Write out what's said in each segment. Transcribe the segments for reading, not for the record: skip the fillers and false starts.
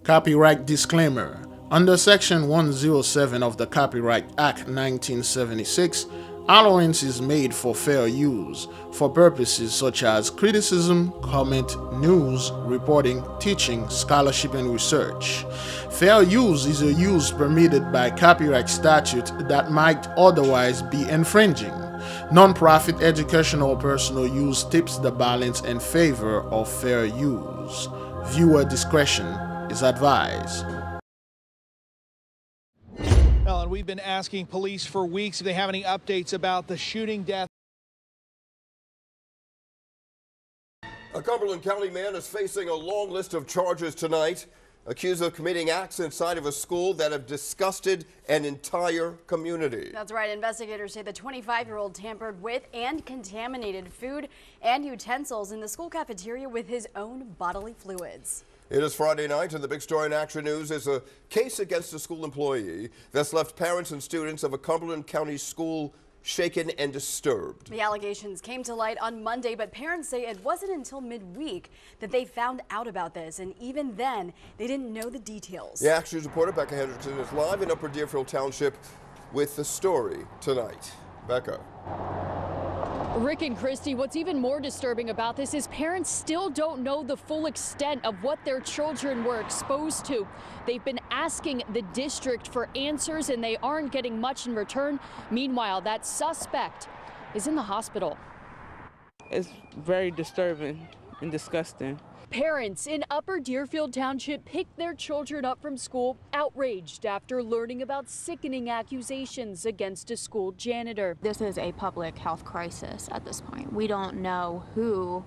Copyright disclaimer. Under Section 107 of the Copyright Act 1976, allowance is made for fair use for purposes such as criticism, comment, news, reporting, teaching, scholarship, and research. Fair use is a use permitted by copyright statute that might otherwise be infringing. Non-profit educational or personal use tips the balance in favor of fair use. Viewer discretion is advised. Well, and we've been asking police for weeks if they have any updates about the shooting death. A Cumberland County man is facing a long list of charges tonight, accused of committing acts inside of a school that have disgusted an entire community. That's right. Investigators say the 25-year-old tampered with and contaminated food and utensils in the school cafeteria with his own bodily fluids. It is Friday night, and the big story in Action News is a case against a school employee that's left parents and students of a Cumberland County school shaken and disturbed. The allegations came to light on Monday, but parents say it wasn't until midweek that they found out about this, and even then, they didn't know the details. The Action News reporter Becca Hendrickson is live in Upper Deerfield Township with the story tonight. Becca. Rick and Christy, what's even more disturbing about this is parents still don't know the full extent of what their children were exposed to. They've been asking the district for answers and they aren't getting much in return. Meanwhile, that suspect is in the hospital. It's very disturbing and disgusting. Parents in Upper Deerfield Township picked their children up from school outraged after learning about sickening accusations against a school janitor. This is a public health crisis at this point. We don't know who,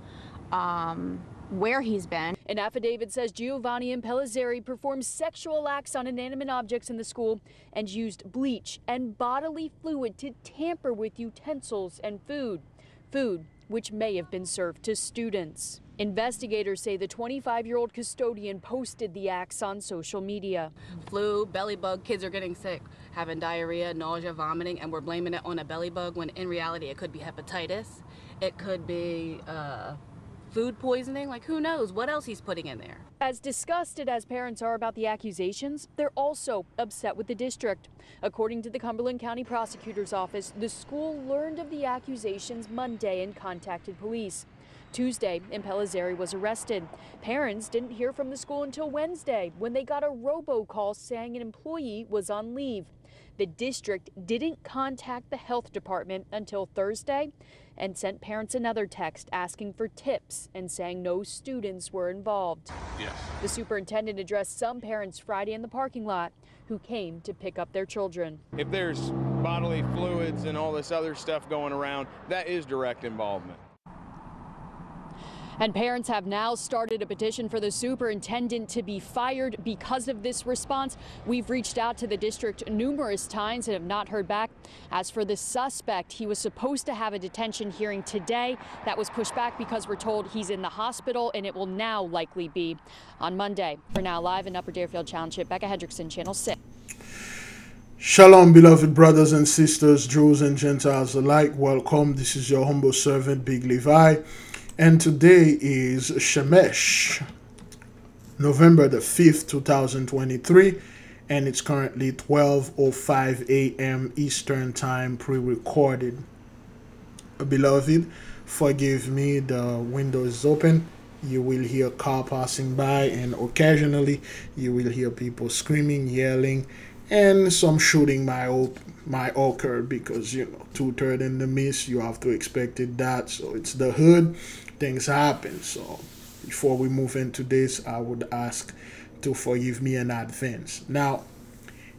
where he's been. An affidavit says Giovanni and Pellizzeri performed sexual acts on inanimate objects in the school and used bleach and bodily fluid to tamper with utensils and food which may have been served to students. Investigators say the 25-year-old custodian posted the acts on social media. Flu, belly bug, kids are getting sick, having diarrhea, nausea, vomiting, and we're blaming it on a belly bug when in reality it could be hepatitis, it could be food poisoning, like who knows what else he's putting in there. As disgusted as parents are about the accusations, they're also upset with the district. According to the Cumberland County Prosecutor's Office, the school learned of the accusations Monday and contacted police. Tuesday, Pellizzeri was arrested. Parents didn't hear from the school until Wednesday when they got a robocall saying an employee was on leave. The district didn't contact the health department until Thursday and sent parents another text asking for tips and saying no students were involved. Yes. The superintendent addressed some parents Friday in the parking lot who came to pick up their children. If there's bodily fluids and all this other stuff going around, that is direct involvement. And parents have now started a petition for the superintendent to be fired because of this response. We've reached out to the district numerous times and have not heard back. As for the suspect, he was supposed to have a detention hearing today. That was pushed back because we're told he's in the hospital, and it will now likely be on Monday. For now, live in Upper Deerfield Township, Becca Hendrickson, Channel 6. Shalom, beloved brothers and sisters, Jews and Gentiles alike. Welcome. This is your humble servant, Big Levi. And today is Shemesh, November the 5th, 2023, and it's currently 12:05 a.m. Eastern Time, pre-recorded. Beloved, forgive me, the window is open. You will hear a car passing by, and occasionally you will hear people screaming, yelling, and some shooting might occur because, you know, 2/3 in the mist, you have to expect that. So it's the hood. Things happen. So before we move into this, I would ask to forgive me in advance. Now,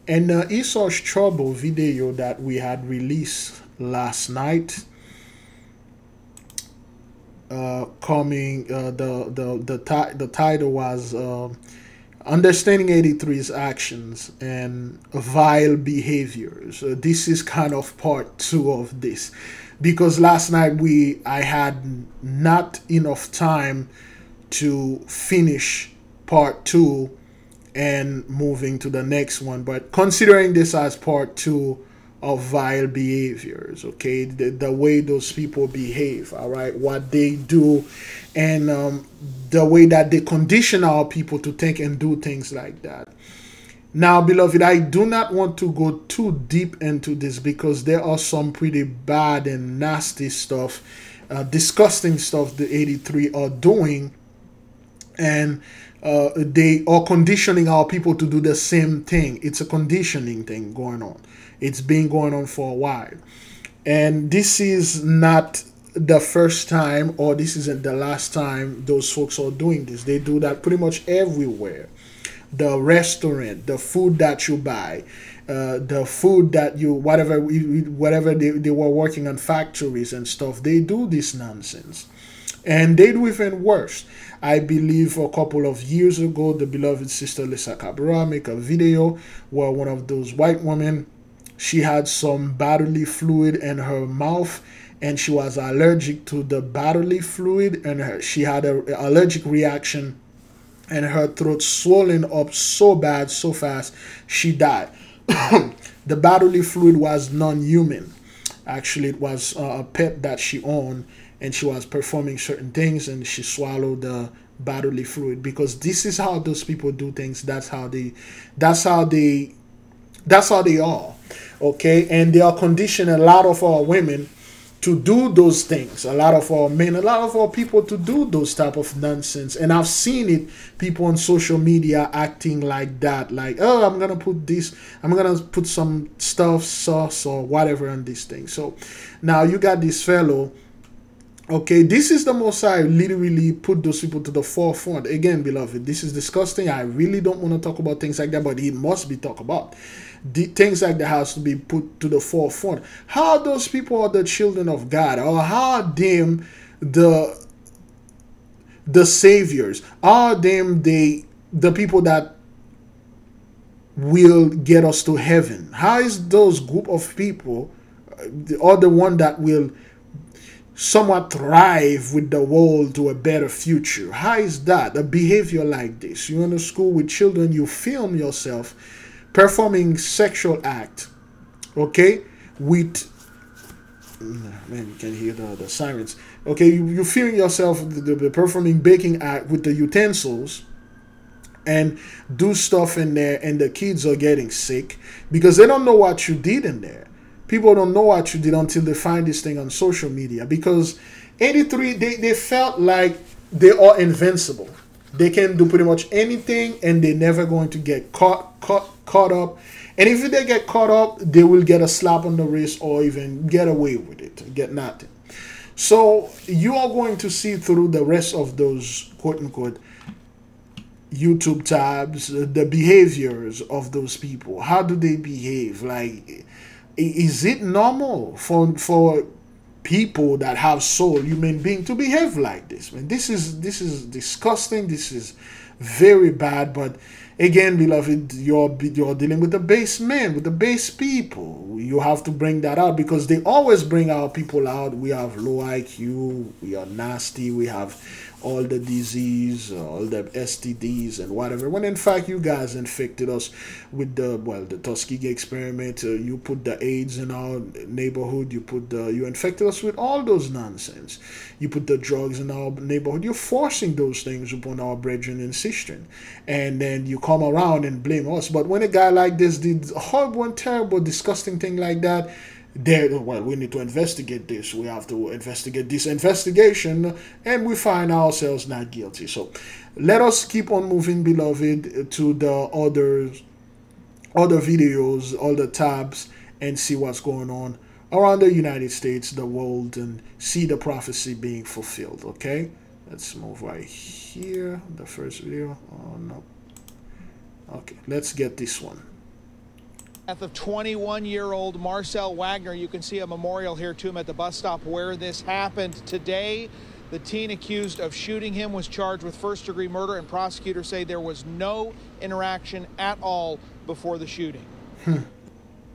in the Esau's Trouble video that we had released last night, the title was Understanding 83's Actions and Vile Behaviors. This is kind of part 2 of this, because last night I had not enough time to finish part 2 and moving to the next one. But considering this as part 2 of vile behaviors, okay? The way those people behave, all right, what they do, and the way that they condition our people to think and do things like that. Now, beloved, I do not want to go too deep into this because there are some pretty bad and nasty stuff, disgusting stuff the 83 are doing, and they are conditioning our people to do the same thing. It's a conditioning thing going on. It's been going on for a while. And this is not the first time, or this isn't the last time those folks are doing this. They do that pretty much everywhere. The restaurant, the food that you buy, the food that you, whatever they were working on factories and stuff, they do this nonsense. And they do even worse. I believe a couple of years ago, the beloved sister Lisa Cabra make a video where one of those white women, she had some bodily fluid in her mouth, and she was allergic to the bodily fluid, and she had an allergic reaction, and her throat swollen up so bad, so fast, she died. The bodily fluid was non-human. Actually, it was a pet that she owned, and she was performing certain things, and she swallowed the bodily fluid, because this is how those people do things. That's how they are. Okay, and they are conditioning a lot of our women to do those things, a lot of our men, a lot of our people to do those type of nonsense. And I've seen it, people on social media acting like that, like, oh, I'm gonna put this, I'm gonna put some stuff, sauce or whatever on this thing. So now you got this fellow. Okay, this is the most I literally put those people to the forefront. Again, beloved, this is disgusting. I really don't want to talk about things like that, but it must be talked about. The things like that has to be put to the forefront. How those people are the children of God, or how them the saviors, are them the people that will get us to heaven? How is those group of people are the one that will somewhat thrive with the world to a better future? How is that? A behavior like this? You're in a school with children, you film yourself performing sexual act, okay, with, man, you can hear the sirens. Okay, you film yourself the performing baking act with the utensils, and do stuff in there, and the kids are getting sick because they don't know what you did in there. People don't know what you did until they find this thing on social media, because 83, they felt like they are invincible. They can do pretty much anything, and they're never going to get caught up. And if they get caught up, they will get a slap on the wrist or even get away with it, get nothing. So you are going to see through the rest of those quote-unquote YouTube tabs the behaviors of those people. How do they behave? Like, is it normal for people that have soul, human being, to behave like this? Man, this is disgusting. This is very bad. But again, beloved, you're dealing with the base men, with the base people. You have to bring that out, because they always bring our people out. We have low IQ, we are nasty, we have all the disease, all the STDs and whatever, when in fact you guys infected us with the Tuskegee experiment. You put the AIDS in our neighborhood, you infected us with all those nonsense. You put the drugs in our neighborhood. You're forcing those things upon our brethren and sisters, and then you come around and blame us. But when a guy like this did a horrible and terrible, disgusting thing like that, well, we need to investigate this. We have to investigate this investigation, and we find ourselves not guilty. So let us keep on moving, beloved, to the other videos, all the tabs, and see what's going on around the United States, the world, and see the prophecy being fulfilled. Okay, let's move right here. The first video. Oh no. Okay, let's get this one. Death of 21-year-old Marcel Wagner. You can see a memorial here to him at the bus stop where this happened today. The teen accused of shooting him was charged with first-degree murder, and prosecutors say there was no interaction at all before the shooting.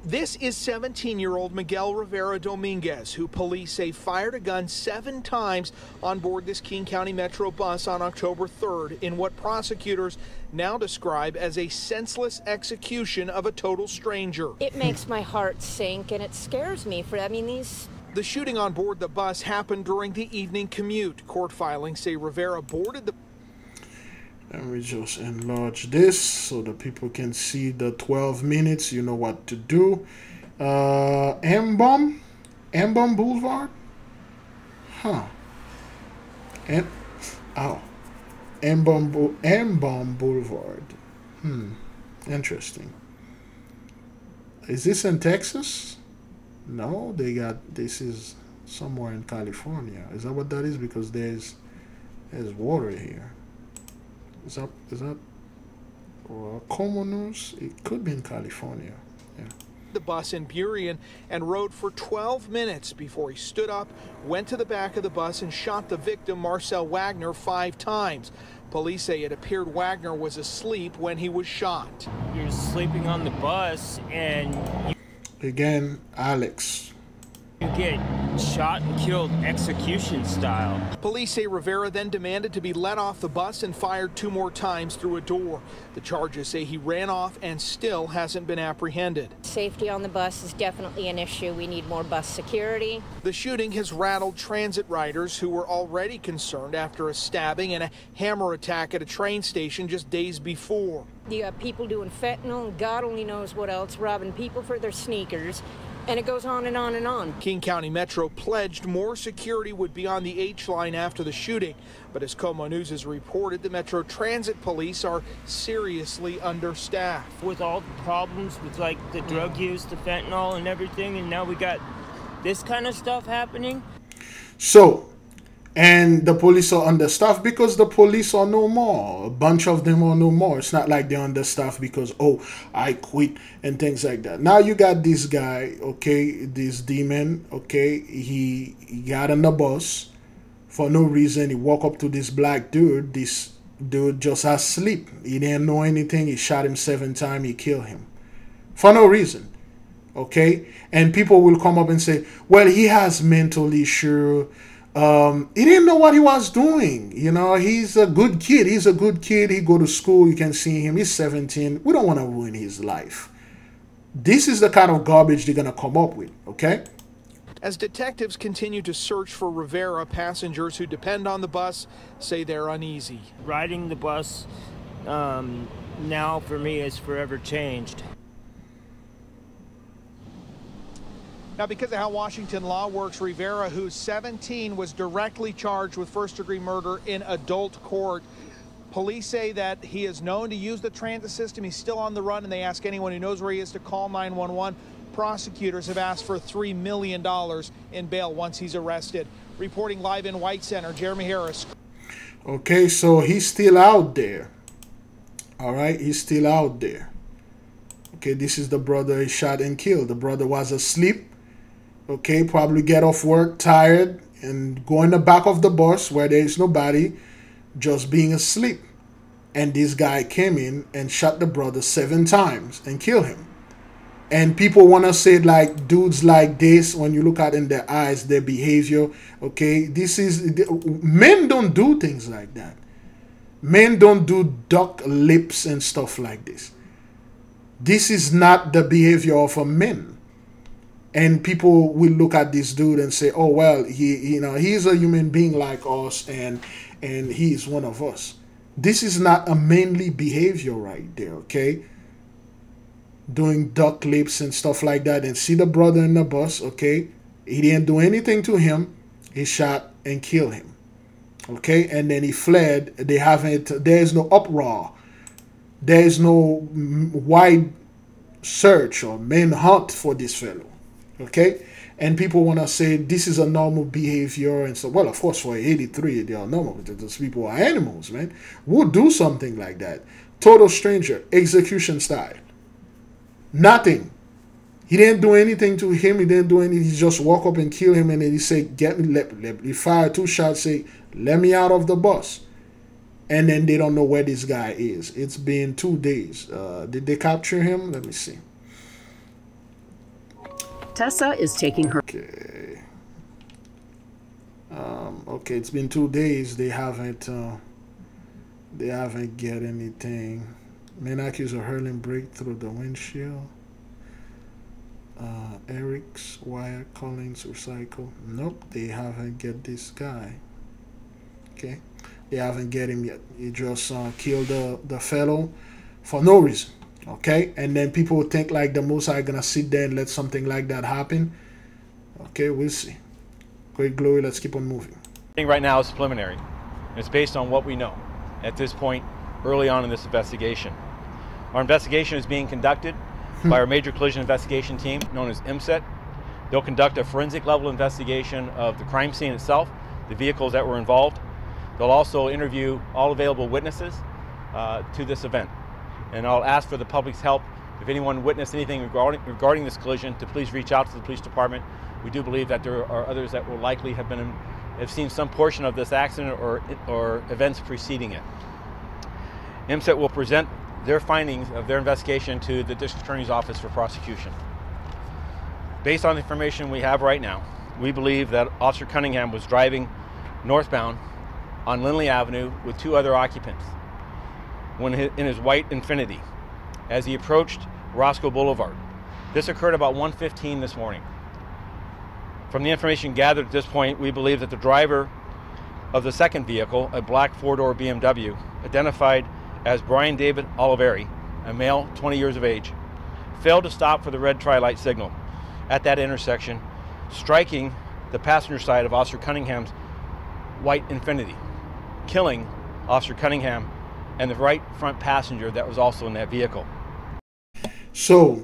This is 17-year-old Miguel Rivera Dominguez, who police say fired a gun 7 times on board this King County Metro bus on October 3rd in what prosecutors now describe as a senseless execution of a total stranger. It makes my heart sink, and it scares me. The shooting on board the bus happened during the evening commute. Court filings say Rivera boarded the... Let me just enlarge this so that people can see the 12 minutes. You know what to do. M-Bomb Boulevard? Huh. M-Bomb Boulevard. Interesting. Is this in Texas? No, this is somewhere in California. Is that what that is? Because there's water here. Is that Como News? It could be in California. Yeah. The bus in Burien and rode for 12 minutes before he stood up, went to the back of the bus and shot the victim, Marcel Wagner, 5 times. Police say it appeared Wagner was asleep when he was shot. You're sleeping on the bus and... Again, Alex. You get shot and killed execution style. Police say Rivera then demanded to be let off the bus and fired 2 more times through a door. The charges say he ran off and still hasn't been apprehended. Safety on the bus is definitely an issue. We need more bus security. The shooting has rattled transit riders who were already concerned after a stabbing and a hammer attack at a train station just days before. You got people doing fentanyl, and God only knows what else, robbing people for their sneakers. And it goes on and on and on. King County Metro pledged more security would be on the H-line after the shooting. But as Como News has reported, the Metro Transit Police are seriously understaffed. With all the problems with like the drug use, the fentanyl and everything, and now we got this kind of stuff happening. So, and the police are understaffed because the police are no more. A bunch of them are no more. It's not like they're understaffed because, oh, I quit and things like that. Now you got this guy, okay, this demon, okay, he got on the bus for no reason. He walked up to this black dude. This dude just asleep. He didn't know anything. He shot him 7 times. He killed him for no reason. Okay, and people will come up and say, well, he has mental issue. He didn't know what he was doing. You know, he's a good kid. He's a good kid. He go to school. You can see him. He's 17. We don't want to ruin his life. This is the kind of garbage they're going to come up with, okay? As detectives continue to search for Rivera, passengers who depend on the bus say they're uneasy. Riding the bus now for me is forever changed. Now, because of how Washington law works, Rivera, who's 17, was directly charged with first-degree murder in adult court. Police say that he is known to use the transit system. He's still on the run, and they ask anyone who knows where he is to call 911. Prosecutors have asked for $3 million in bail once he's arrested. Reporting live in White Center, Jeremy Harris. Okay, so he's still out there. All right, he's still out there. Okay, this is the brother he shot and killed. The brother was asleep. Okay, probably get off work, tired, and go in the back of the bus where there is nobody, just being asleep. And this guy came in and shot the brother 7 times and killed him. And people want to say, like, dudes like this, when you look at in their eyes, their behavior, okay, this is, men don't do things like that. Men don't do duck lips and stuff like this. This is not the behavior of a man. And people will look at this dude and say, oh, well, he's a human being like us, and he is one of us. This is not a manly behavior right there, okay? Doing duck lips and stuff like that. And see the brother in the bus, okay? He didn't do anything to him. He shot and killed him, okay? And then he fled. There's no uproar. There's no wide search or manhunt for this fellow. Okay, and people want to say this is a normal behavior and so, well, of course, for 83 they are normal. Those people are animals, man. We'll do something like that. Total stranger, execution style. Nothing. He didn't do anything to him. He didn't do anything. He just walk up and kill him, and then he say, "Get me." He fired 2 shots. Say, "Let me out of the bus." And then they don't know where this guy is. It's been 2 days. Did they capture him? Let me see. Tessa is taking her. Okay. Okay, it's been 2 days. They haven't get anything. Main accuser hurling brake through the windshield. Eric's wire Collins recycle. Nope, they haven't get this guy. Okay, they haven't get him yet. He just killed the fellow for no reason. Okay, and then people think like the Most High gonna sit there and let something like that happen. Okay, we'll see. Great glory. Let's keep on moving. Right now is preliminary. It's based on what we know at this point early on in this investigation. Our investigation is being conducted by our major collision investigation team known as MSET. They'll conduct a forensic level investigation of the crime scene itself, the vehicles that were involved. They'll also interview all available witnesses to this event. And I'll ask for the public's help. If anyone witnessed anything regarding this collision, to please reach out to the police department. We do believe that there are others that will likely have seen some portion of this accident or events preceding it. MSET will present their findings of their investigation to the District Attorney's Office for prosecution. Based on the information we have right now, we believe that Officer Cunningham was driving northbound on Lindley Avenue with 2 other occupants when in his white Infiniti as he approached Roscoe Boulevard. This occurred about 1:15 this morning. From the information gathered at this point, we believe that the driver of the second vehicle, a black 4-door BMW, identified as Brian David Oliveri, a male, 20 years of age, failed to stop for the red tri-light signal at that intersection, striking the passenger side of Officer Cunningham's white Infiniti, killing Officer Cunningham and the right front passenger that was also in that vehicle. So,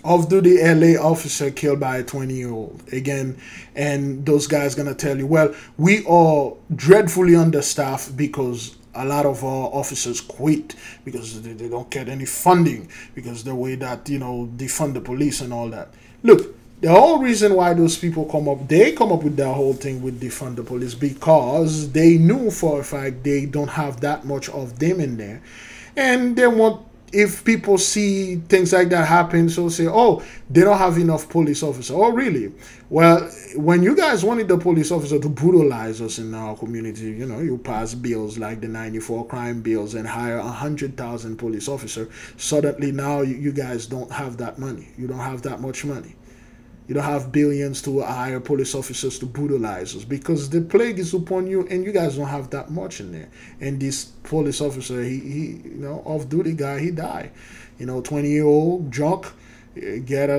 off-duty LA officer killed by a 20-year-old again, and those guys gonna tell you, well, we are dreadfully understaffed because a lot of our officers quit because they don't get any funding because the way that defund the police and all that. Look, the whole reason why those people come up with that whole thing with defund the police because they knew for a fact they don't have that much of them in there, and they want. If people see things like that happen, so say, oh, they don't have enough police officers. Oh, really? Well, when you guys wanted the police officer to brutalize us in our community, you pass bills like the 94 crime bills and hire 100,000 police officers. Suddenly now you guys don't have that money. You don't have that much money. You don't have billions to hire police officers to brutalize us because the plague is upon you and you guys don't have that much in there. And this police officer, he off-duty guy, he died. 20-year-old drunk, get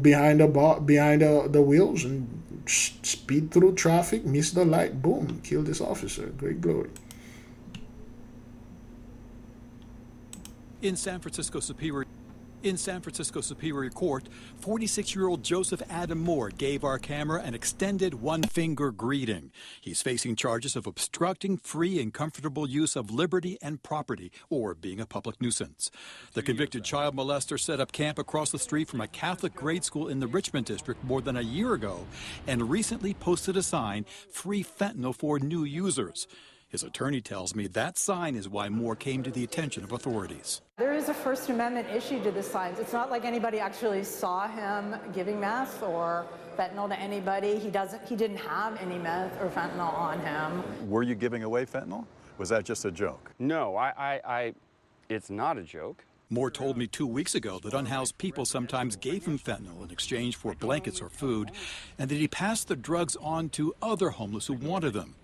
behind the wheels and speed through traffic, miss the light, boom, kill this officer. Great glory. In San Francisco Superior Court, 46-year-old Joseph Adam Moore gave our camera an extended one-finger greeting. He's facing charges of obstructing free and comfortable use of liberty and property or being a public nuisance. The convicted child molester set up camp across the street from a Catholic grade school in the Richmond district more than a year ago and recently posted a sign, "Free fentanyl for new users." His attorney tells me that sign is why Moore came to the attention of authorities. There is a First Amendment issue to the signs. It's not like anybody actually saw him giving meth or fentanyl to anybody. He didn't have any meth or fentanyl on him. Were you giving away fentanyl? Was that just a joke? No, it's not a joke. Moore told me 2 weeks ago that unhoused people sometimes gave him fentanyl in exchange for blankets or food, and that he passed the drugs on to other homeless who wanted them.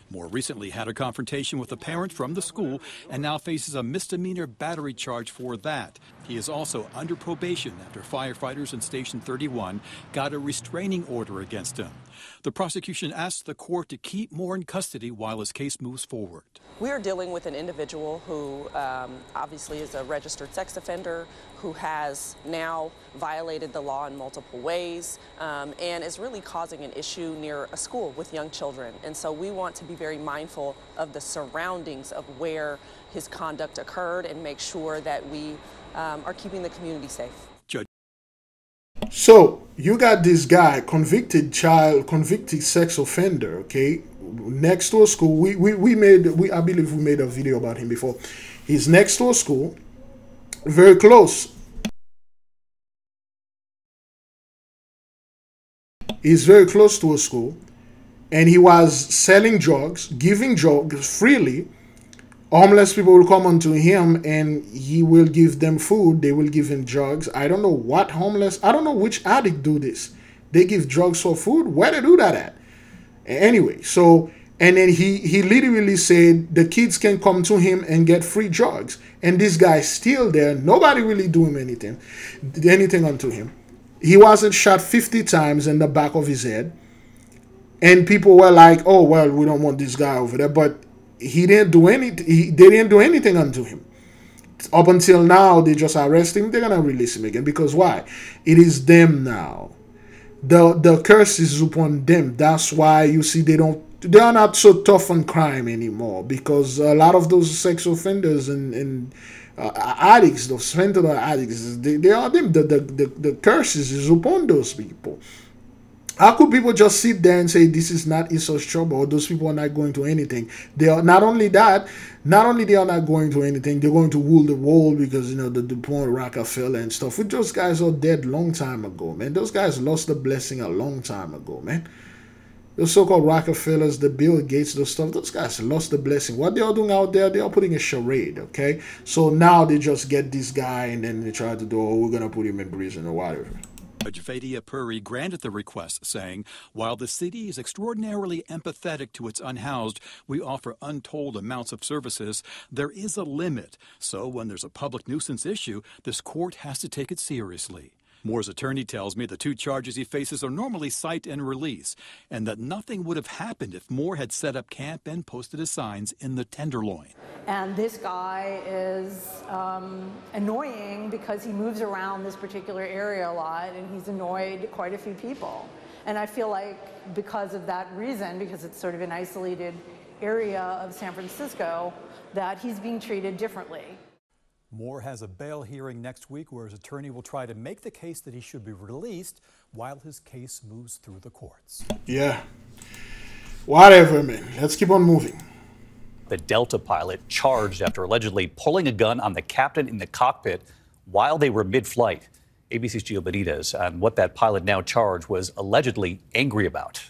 Moore recently had a confrontation with a parent from the school and now faces a misdemeanor battery charge for that. He is also under probation after firefighters in Station 31 got a restraining order against him. The prosecution asked the court to keep Moore in custody while his case moves forward. We are dealing with an individual who obviously is a registered sex offender, who has now violated the law in multiple ways and is really causing an issue near a school with young children. And so we want to be very mindful of the surroundings of where his conduct occurred and make sure that we are keeping the community safe. So you got this guy, convicted sex offender, okay, next to a school. I believe we made a video about him before. He's next to a school, very close is very close to a school, and he was selling drugs, giving drugs freely. Homeless people will come unto him and he will give them food. They will give him drugs. I don't know what homeless, I don't know which addict do this. They give drugs for food. Where they do that at? Anyway, so, and then he literally said the kids can come to him and get free drugs. And this guy's still there. Nobody really do him anything unto him. He wasn't shot 50 times in the back of his head. And people were like, oh, well, we don't want this guy over there. But he didn't do anything. They didn't do anything unto him. Up until now, they just arrest him. They're going to release him again. Because why? It is them now. The curse is upon them. That's why you see they are not so tough on crime anymore. Because a lot of those sex offenders and addicts, those fentanyl addicts, they are them. The curses is upon those people. How could people just sit there and say this is not Esau's trouble, or those people are not going to anything? They are not only that, not only they are not going to anything, they're going to rule the world because, you know, the DuPont, Rockefeller and stuff. Which those guys are dead long time ago, man. Those guys lost the blessing a long time ago, man. Those so-called Rockefellers, the Bill Gates, those stuff, those guys lost the blessing. What they are doing out there, they are putting a charade, okay? So now they just get this guy and then they try to do, oh, we're going to put him in prison or whatever. Judge Fadia Puri granted the request, saying, while the city is extraordinarily empathetic to its unhoused, we offer untold amounts of services, there is a limit. So when there's a public nuisance issue, this court has to take it seriously. Moore's attorney tells me the two charges he faces are normally cite and release, and that nothing would have happened if Moore had set up camp and posted his signs in the Tenderloin. And this guy is annoying because he moves around this particular area a lot, and he's annoyed quite a few people. And I feel like because of that reason, because it's sort of an isolated area of San Francisco, that he's being treated differently. Moore has a bail hearing next week where his attorney will try to make the case that he should be released while his case moves through the courts. Yeah. Whatever, man. Let's keep on moving. The Delta pilot charged after allegedly pulling a gun on the captain in the cockpit while they were mid-flight. ABC's Gio Benitez on what that pilot now charged was allegedly angry about.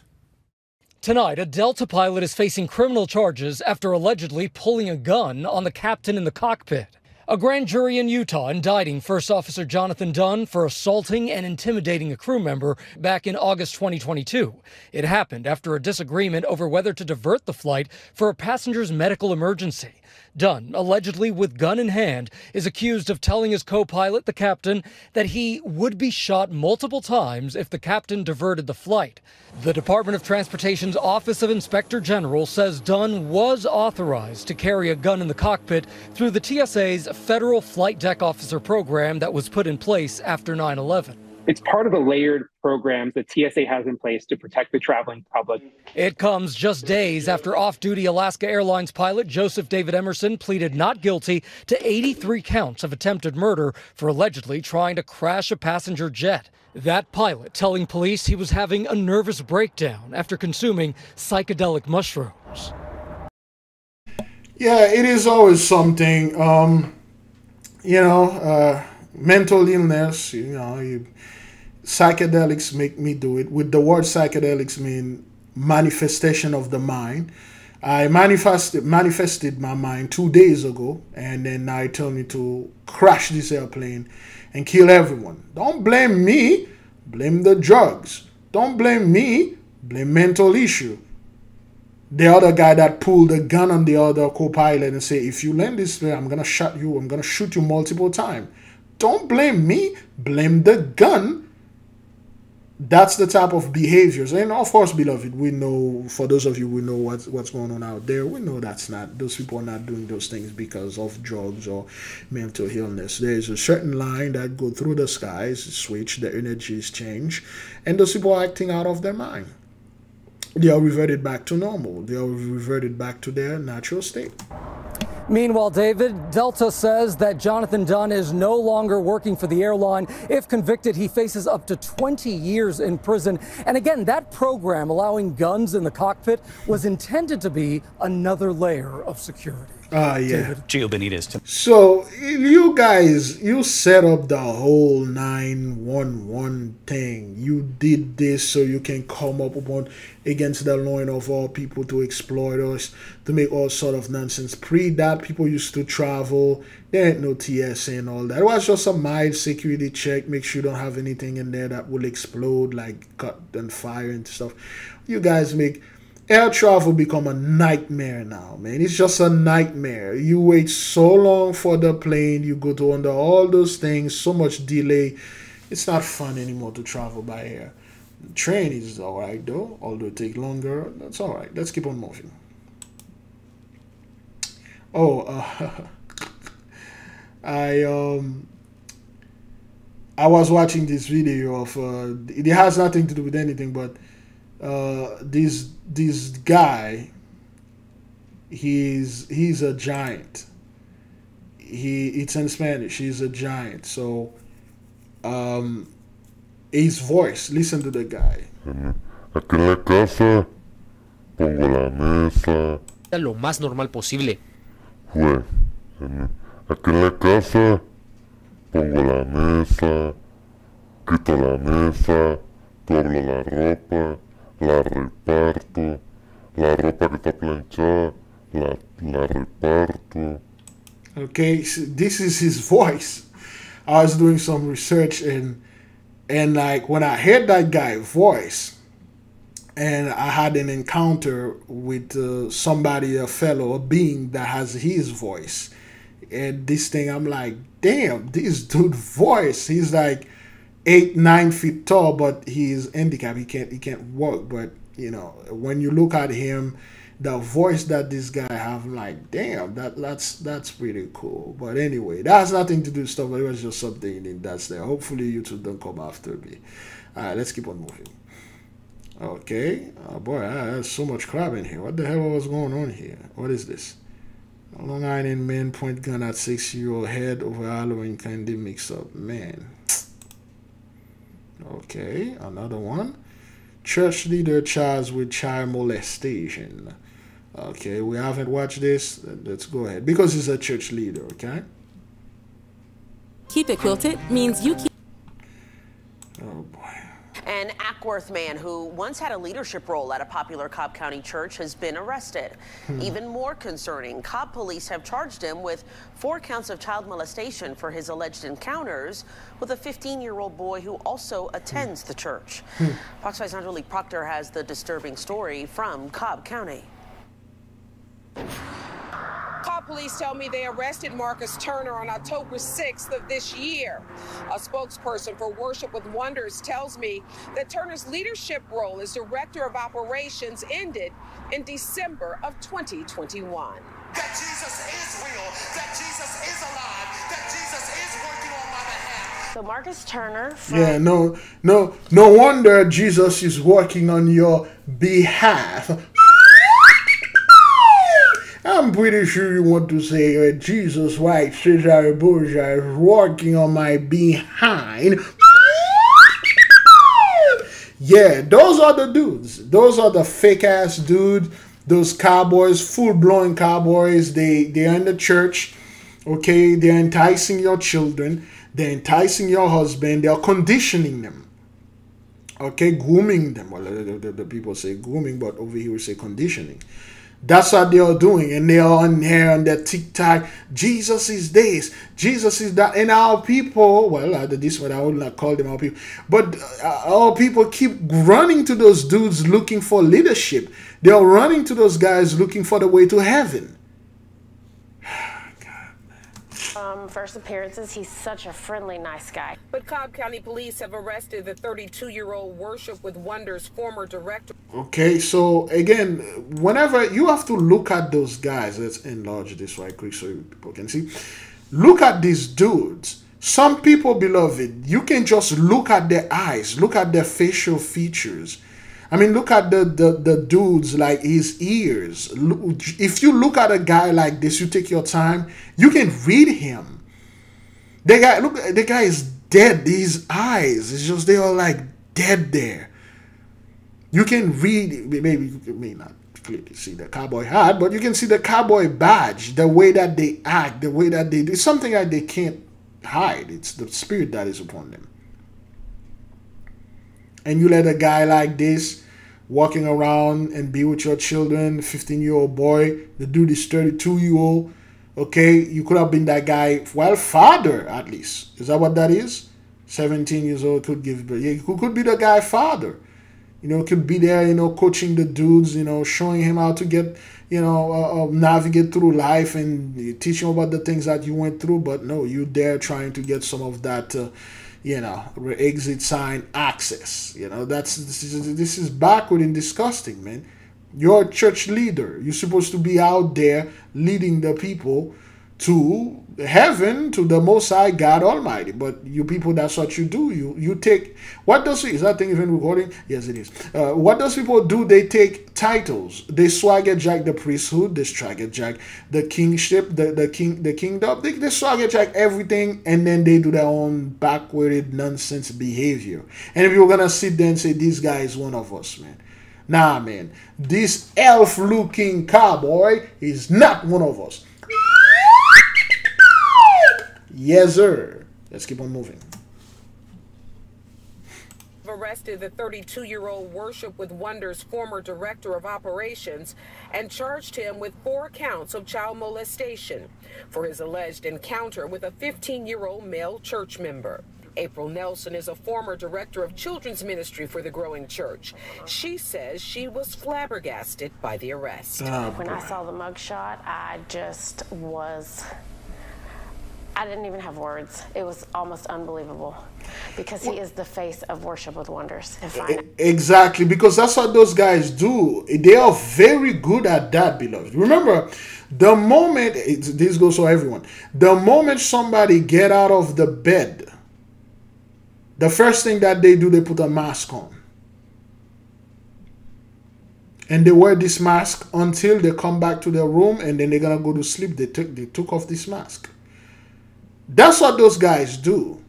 Tonight, a Delta pilot is facing criminal charges after allegedly pulling a gun on the captain in the cockpit. A grand jury in Utah indicting First Officer Jonathan Dunn for assaulting and intimidating a crew member back in August 2022. It happened after a disagreement over whether to divert the flight for a passenger's medical emergency. Dunn, allegedly with gun in hand, is accused of telling his co-pilot, the captain, that he would be shot multiple times if the captain diverted the flight. The Department of Transportation's Office of Inspector General says Dunn was authorized to carry a gun in the cockpit through the TSA's Federal Flight Deck Officer program that was put in place after 9/11. It's part of the layered programs that TSA has in place to protect the traveling public. It comes just days after off-duty Alaska Airlines pilot Joseph David Emerson pleaded not guilty to 83 counts of attempted murder for allegedly trying to crash a passenger jet. That pilot telling police he was having a nervous breakdown after consuming psychedelic mushrooms. Yeah, it is always something, mental illness, psychedelics make me do it. With the word psychedelics mean manifestation of the mind. I manifested my mind 2 days ago, and then I told me to crash this airplane and kill everyone. Don't blame me, blame the drugs. Don't blame me, blame mental issue. The other guy that pulled the gun on the other co-pilot and say, if you land this way, I'm gonna shot you, I'm gonna shoot you multiple times. Don't blame me, blame the gun. That's the type of behaviors. And of course, beloved, we know, for those of you who know what's going on out there, we know those people are not doing those things because of drugs or mental illness. There's a certain line that go through the skies, switch, the energies change, and those people are acting out of their mind. They are reverted back to normal. They are reverted back to their natural state. Meanwhile, David, Delta says that Jonathan Dunn is no longer working for the airline. If convicted, he faces up to 20 years in prison. And again, that program allowing guns in the cockpit was intended to be another layer of security. Yeah. Gio Benitez. So you guys, you set up the whole 911 thing. You did this so you can come up upon against the loin of all people to exploit us, to make all sort of nonsense. Pre that, people used to travel. There ain't no TSA and all that. It was just a mild security check. Make sure you don't have anything in there that will explode, like cut and fire and stuff. You guys make air travel become a nightmare now, man. It's just a nightmare. You wait so long for the plane. You go to under all those things. So much delay. It's not fun anymore to travel by air. The train is all right, though. Although it takes longer. That's all right. Let's keep on moving. Oh, I was watching this video of it has nothing to do with anything, but this guy, he's a giant. It's in Spanish. He's a giant. So his voice, listen to the guy. Aquí en la casa pongo la mesa. Lo más normal posible. Fue. Aquí en la casa pongo la mesa, quito la mesa, doblo la ropa, la reparto, la ropa que está planchada, la reparto. Okay, so this is his voice. I was doing some research and like when I heard that guy's voice and I had an encounter with somebody, a fellow, a being that has his voice. And this thing, I'm like, damn, this dude's voice. He's like 8-9 feet tall, but he's handicapped. He can't walk. But you know, when you look at him, the voice that this guy have, I'm like, damn, that's pretty cool. But anyway, that has nothing to do with stuff. It was just something that's there. Hopefully, YouTube don't come after me. All right, let's keep on moving. Okay, oh boy, there's so much crap in here. What the hell was going on here? What is this? A Long Island man point gun at 6-year-old head over Halloween candy mix up. Man. Okay, another one. Church leader charged with child molestation. Okay, we haven't watched this. Let's go ahead. Because he's a church leader, okay? Keep it quilted means you keep. Oh boy. An Ackworth man who once had a leadership role at a popular Cobb County church has been arrested. Even more concerning, Cobb police have charged him with 4 counts of child molestation for his alleged encounters with a 15-year-old boy who also attends the church. Fox 5's Angelique Proctor has the disturbing story from Cobb County. Cobb police tell me they arrested Marcus Turner on October 6th of this year. A spokesperson for Worship with Wonders tells me that Turner's leadership role as director of operations ended in December of 2021. That Jesus is real, that Jesus is alive, that Jesus is working on my behalf. So Marcus Turner Yeah, no wonder Jesus is working on your behalf. I'm pretty sure you want to say Jesus White Cesare Borgia is working on my behind. Yeah, those are the dudes. Those are the fake ass dudes. Those cowboys, full-blown cowboys. They're in the church. Okay, they're enticing your children. They're enticing your husband. They're conditioning them. Okay, grooming them. Well, the people say grooming, but over here we say conditioning. That's what they are doing, and they are on here on their TikTok. Jesus is this, Jesus is that, and our people. Well, this one I would not call them our people, but our people keep running to those dudes looking for leadership. They are running to those guys looking for the way to heaven. First appearances, he's such a friendly, nice guy. But Cobb County police have arrested the 32-year-old Worship with Wonders former director. Okay, so again, whenever you have to look at those guys, let's enlarge this right quick so people can see. Look at these dudes. Some people, beloved, you can just look at their eyes, look at their facial features. I mean, look at the dudes, like his ears. If you look at a guy like this, you take your time, you can read him. The guy, look, the guy is dead. His eyes, it's just, they are like dead there. You can read, maybe you may not clearly see the cowboy hat, but you can see the cowboy badge, the way that they act, the way that they do. It's something that they can't hide. It's the spirit that is upon them. And you let a guy like this walking around and be with your children, 15-year-old boy, the dude is 32-year-old, okay? You could have been that guy, well, father at least. Is that what that is? 17 years old could give birth. Yeah, who could be the guy father? You know, could be there, you know, coaching the dudes, you know, showing him how to get, you know, navigate through life and teach him about the things that you went through. But no, you there trying to get some of that, you know, exit sign access. You know, this is backward and disgusting, man. You're a church leader. You're supposed to be out there leading the people to heaven, to the Most High God Almighty. But you people, that's what you do. You take, what does, is that thing even recording? Yes, it is. What does people do? They take titles. They swagger jack the priesthood. They swagger jack the kingship, the kingdom. They swagger jack everything, and then they do their own backward nonsense behavior. And if you're gonna sit there and say this guy is one of us, man. Nah, man. This elf-looking cowboy is not one of us. Yes, sir. Let's keep on moving. Arrested the 32-year-old Worship with Wonders former director of operations and charged him with 4 counts of child molestation for his alleged encounter with a 15-year-old male church member. April Nelson is a former director of children's ministry for the growing church. She says she was flabbergasted by the arrest. When I saw the mugshot, I didn't even have words. It was almost unbelievable because he is the face of Worship with Wonders. Exactly, because that's what those guys do. They are very good at that, beloved. Remember, the moment, this goes for everyone, the moment somebody get out of the bed, the first thing that they do, they put a mask on. And they wear this mask until they come back to their room, and then they're going to go to sleep. They took off this mask. That's what those guys do.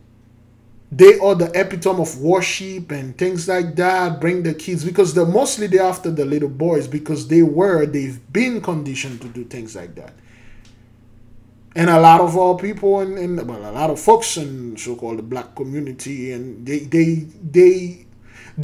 They are the epitome of worship and things like that. Bring the kids, because mostly they're after the little boys, because they've been conditioned to do things like that. And a lot of our people and a lot of folks in so-called the black community, and they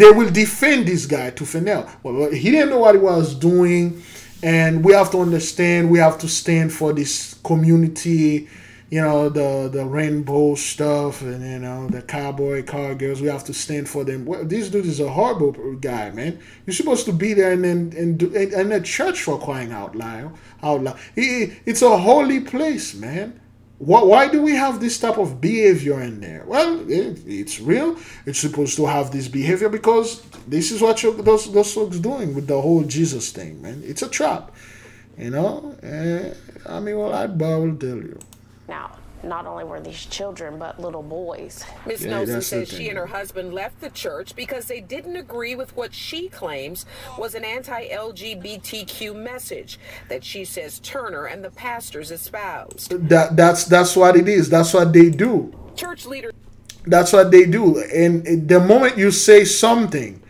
will defend this guy to finale. Well, he didn't know what he was doing, and we have to understand. We have to stand for this community. You know, the rainbow stuff, and you know, the cowboy car girls. We have to stand for them. Well, this dude is a horrible guy, man. You're supposed to be there and do in a church, for crying out loud. It's a holy place, man. Why do we have this type of behavior in there? Well, it's real. It's supposed to have this behavior because this is what those folks doing with the whole Jesus thing, man. It's a trap, you know. I mean, well, I will tell you. Now, not only were these children, but little boys. Ms. Nelson says she and her husband left the church because they didn't agree with what she claims was an anti-LGBTQ message that she says Turner and the pastors espoused. That's what it is. That's what they do. Church leaders. That's what they do. And the moment you say something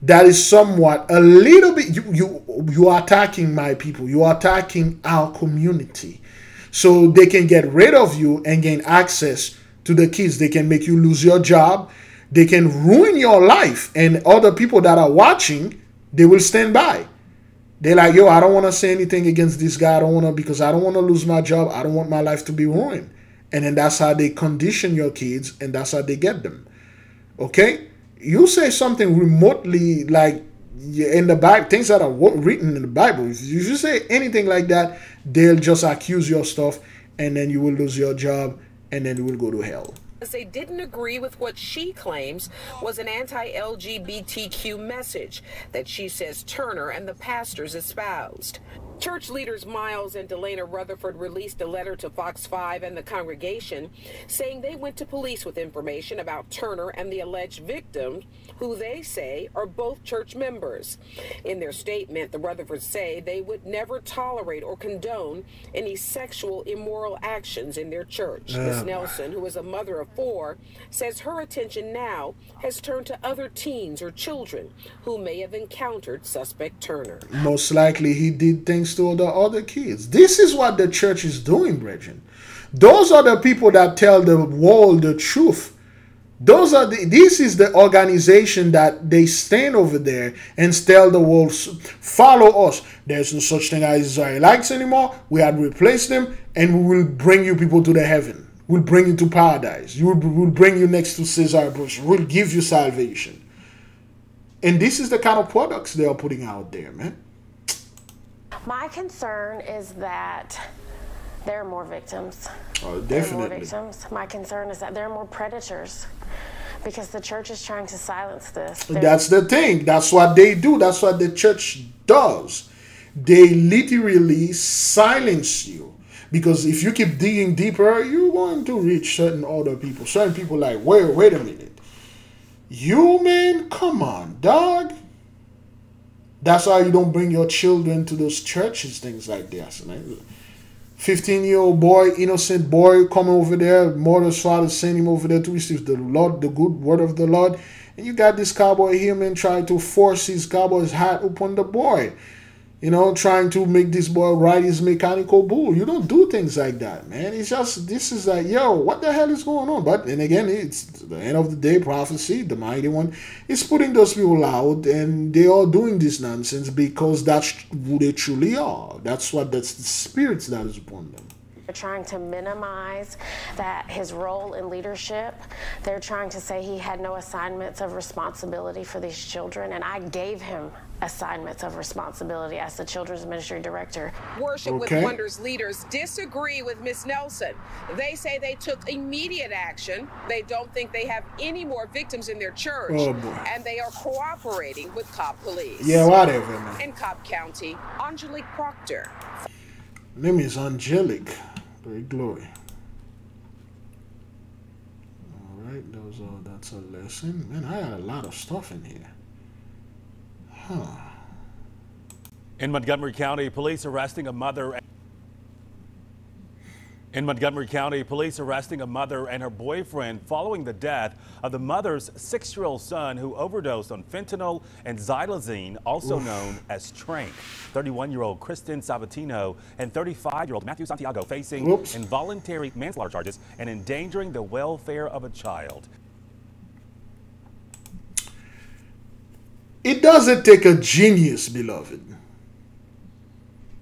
that is somewhat a little bit, you are attacking my people. You are attacking our community. So they can get rid of you and gain access to the kids. They can make you lose your job. They can ruin your life. And other people that are watching, they will stand by. They're like, yo, I don't want to say anything against this guy. Because I don't want to lose my job. I don't want my life to be ruined. And then that's how they condition your kids, and that's how they get them. Okay? You say something remotely like in the Bible, things that are written in the Bible. If you say anything like that, they'll just accuse your stuff, and then you will lose your job, and then you will go to hell. They didn't agree with what she claims was an anti-LGBTQ message that she says Turner and the pastors espoused. Church leaders Miles and Delana Rutherford released a letter to Fox 5 and the congregation saying they went to police with information about Turner and the alleged victims, who they say are both church members. In their statement, the Rutherfords say they would never tolerate or condone any sexual immoral actions in their church. Ms. Nelson, who is a mother of 4, says her attention now has turned to other teens or children who may have encountered suspect Turner. Most likely he did things to the other kids. This is what the church is doing, brethren. Those are the people that tell the world the truth. This is the organization that they stand over there and tell the world, follow us. There's no such thing as Israelites anymore. We have replaced them, and we will bring you people to the heaven. We'll bring you to paradise. We'll bring you next to Caesar Bush. We'll give you salvation. And this is the kind of products they are putting out there, man. My concern is that there are more victims. Oh, definitely. There are more victims. My concern is that there are more predators because the church is trying to silence this. That's the thing. That's what they do. That's what the church does. They literally silence you. Because if you keep digging deeper, you're going to reach certain other people. Certain people like, wait a minute. You, man, come on, dog. That's why you don't bring your children to those churches, things like this. 15-year-old boy, innocent boy, coming over there, mother's father sent him over there to receive the Lord, the good word of the Lord. And you got this cowboy here, man, trying to force his cowboy's hat upon the boy. You know, trying to make this boy ride his mechanical bull. You don't do things like that, man. It's just, this is like, yo, what the hell is going on? But then again, it's the end of the day, prophecy, the mighty one is putting those people out, and they are doing this nonsense because that's who they truly are. That's the spirits that is upon them. They're trying to minimize his role in leadership. They're trying to say he had no assignments of responsibility for these children, and I gave him assignments of responsibility as the children's ministry director. Worship with Wonders leaders disagree with Ms. Nelson. They say they took immediate action. They don't think they have any more victims in their church. Oh, boy. And they are cooperating with Cobb Police. Yeah, whatever, man. In Cobb County, Angelique Proctor. Name is Angelique. Great glory. All right, that's a lesson. Man, I got a lot of stuff in here. Huh. In Montgomery County, police arresting a mother. In Montgomery County, police arresting a mother and her boyfriend following the death of the mother's 6-year-old son who overdosed on fentanyl and xylazine, also known as Trank. 31-year-old Kristen Sabatino and 35-year-old Matthew Santiago facing involuntary manslaughter charges and endangering the welfare of a child. It doesn't take a genius, beloved.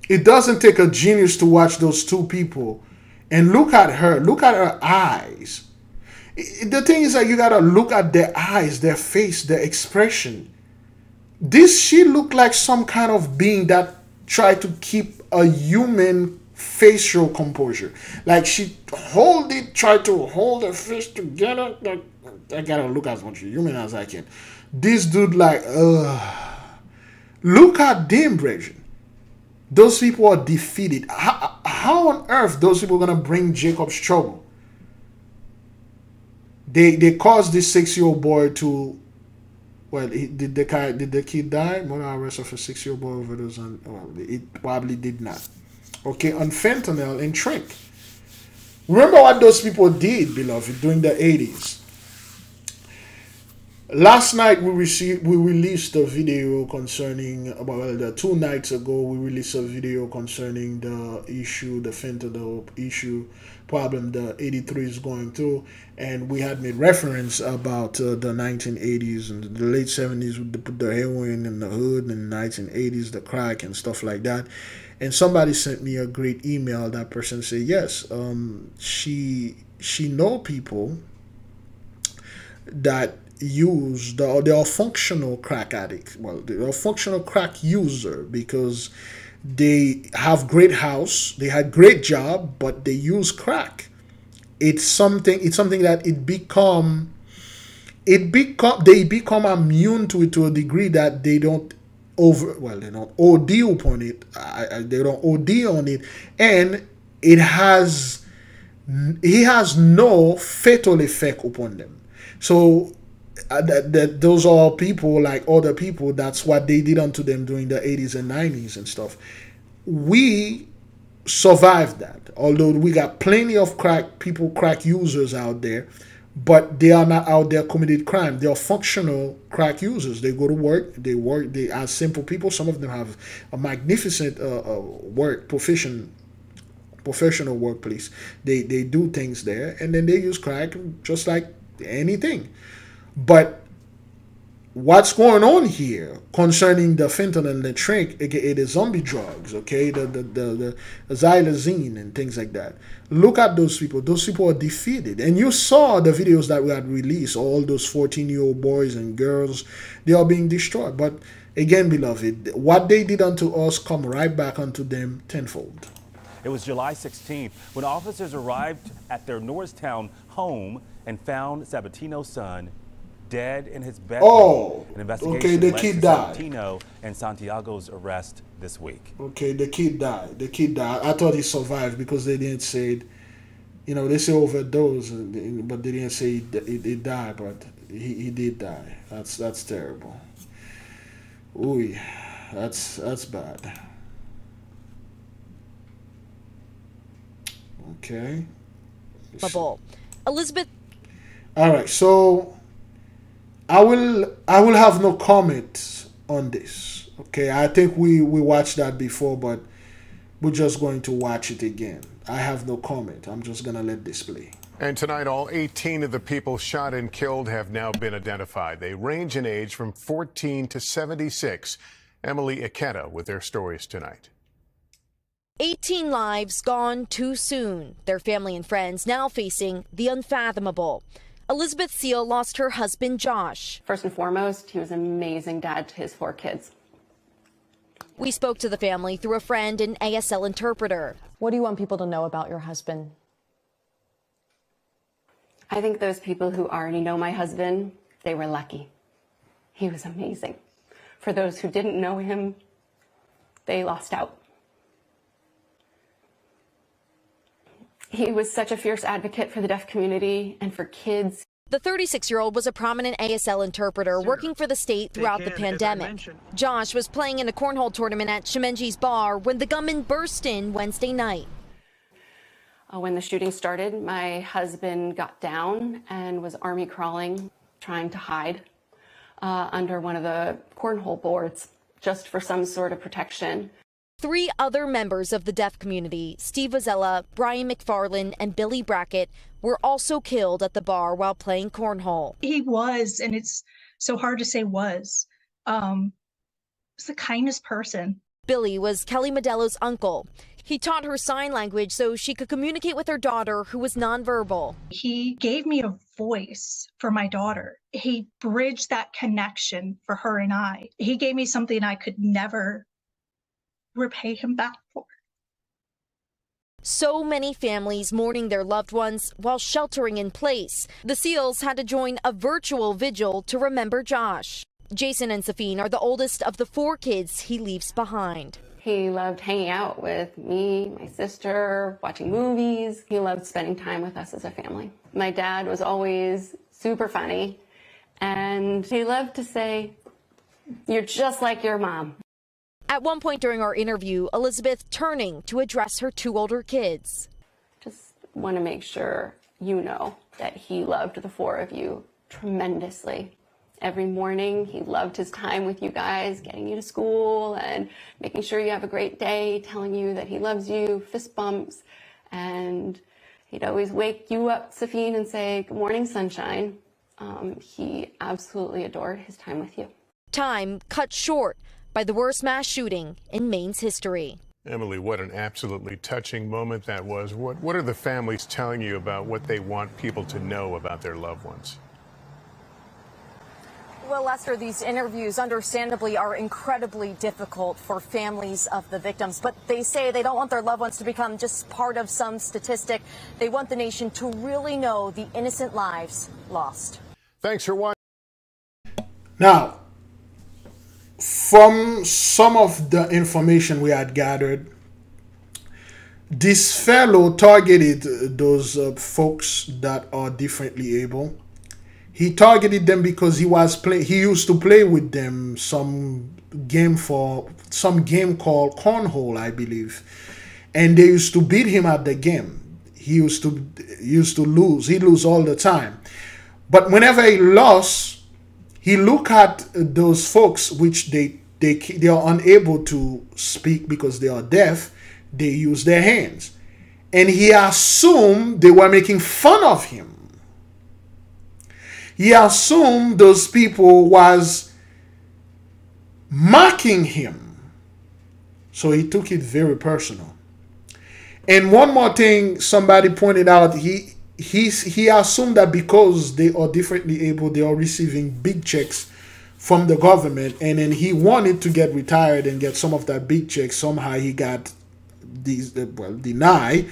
It doesn't take a genius to watch those two people and look at her. Look at her eyes. The thing is that you gotta look at their eyes, their face, their expression. She looked like some kind of being that tried to keep a human facial composure. Like she tried to hold her face together. Like, I gotta look as much human as I can. This dude like, look at them, brethren. Those people are defeated. How on earth those people are going to bring Jacob's trouble? They caused this 6-year-old boy to, well, did the kid die? More arrest of a 6-year-old boy overdose on, well, it probably did not. Okay, on fentanyl and Trank. Remember what those people did, beloved, during the 80s. Last night we released a video concerning, well, 2 nights ago we released a video concerning the issue, the fentanyl issue problem the 83 is going through, and we had made reference about the 1980s and the late 70s with the heroin in the hood, and the 1980s the crack and stuff like that. And somebody sent me a great email. That person said yes, she know people that use they are functional crack addicts. Well, they are functional crack user because they have great house, they had great job, but they use crack. It's something that they become immune to it to a degree that they don't they don't OD upon it. They don't OD on it, and he has no fatal effect upon them. So those are people like other people. That's what they did unto them during the 80s and 90s and stuff. We survived that, although we got plenty of crack users out there, but they are not out there committed crime. They are functional crack users. They go to work, they are simple people. Some of them have a magnificent professional workplace. They do things there, and then they use crack just like anything. But what's going on here concerning the fentanyl and the trink, aka the zombie drugs, okay, the xylazine and things like that. Look at those people. Those people are defeated. And you saw the videos that we had released, all those 14-year-old boys and girls, they are being destroyed. But again, beloved, what they did unto us come right back unto them tenfold. It was July 16th when officers arrived at their Norristown home and found Sabatino's son dead in his bedroom. Oh, an investigation okay, the led kid to died. Sabatino and Santiago's arrest this week. Okay, the kid died. The kid died. I thought he survived because they didn't say it. You know, they say overdose, but they didn't say he died, but he did die. That's terrible. Ooh, that's bad. Okay. Elizabeth. All right, so I will have no comment on this. Okay, I think we watched that before, but we're just going to watch it again. I have no comment. I'm just gonna let this play. And tonight, all 18 of the people shot and killed have now been identified. They range in age from 14 to 76. Emily Ikeda with their stories tonight. 18 lives gone too soon. Their family and friends now facing the unfathomable. Elizabeth Seal lost her husband, Josh. First and foremost, he was an amazing dad to his 4 kids. We spoke to the family through a friend and ASL interpreter. What do you want people to know about your husband? I think those people who already know my husband, they were lucky. He was amazing. For those who didn't know him, they lost out. He was such a fierce advocate for the deaf community and for kids. The 36-year-old was a prominent ASL interpreter working for the state throughout the pandemic. Josh was playing in a cornhole tournament at Shemenji's bar when the gunman burst in Wednesday night. When the shooting started, my husband got down and was army crawling, trying to hide under one of the cornhole boards just for some sort of protection. 3 other members of the deaf community, Steve Vazella, Brian McFarland, and Billy Brackett, were also killed at the bar while playing cornhole. He was, and it's so hard to say was the kindest person. Billy was Kelly Modello's uncle. He taught her sign language so she could communicate with her daughter, who was nonverbal. He gave me a voice for my daughter. He bridged that connection for her and I. He gave me something I could never repay him back for. So many families mourning their loved ones while sheltering in place. The Seals had to join a virtual vigil to remember Josh. Jason and Safine are the oldest of the 4 kids he leaves behind. He loved hanging out with me, my sister, watching movies. He loved spending time with us as a family. My dad was always super funny, and he loved to say, "You're just like your mom." At one point during our interview, Elizabeth turning to address her 2 older kids. Just want to make sure you know that he loved the 4 of you tremendously. Every morning, he loved his time with you guys, getting you to school and making sure you have a great day, telling you that he loves you, fist bumps. And he'd always wake you up, Safine, and say, "Good morning, sunshine." He absolutely adored his time with you. Time cut short by the worst mass shooting in Maine's history. Emily, what an absolutely touching moment that was. What are the families telling you about what they want people to know about their loved ones? Well, Lester, these interviews understandably are incredibly difficult for families of the victims, but they say they don't want their loved ones to become just part of some statistic. They want the nation to really know the innocent lives lost. Thanks for watching. Now, from some of the information we had gathered, this fellow targeted those folks that are differently able. He targeted them because he used to play with them some game called cornhole, I believe, and they used to beat him at the game. He used to lose. He lose all the time, but whenever he lost, he look at those folks which they are unable to speak because they are deaf. They use their hands, and he assumed they were making fun of him. He assumed those people was mocking him. So he took it very personal. And one more thing somebody pointed out, he assumed that because they are differently able, they are receiving big checks from the government, and then he wanted to get retired and get some of that big check. Somehow he got denied,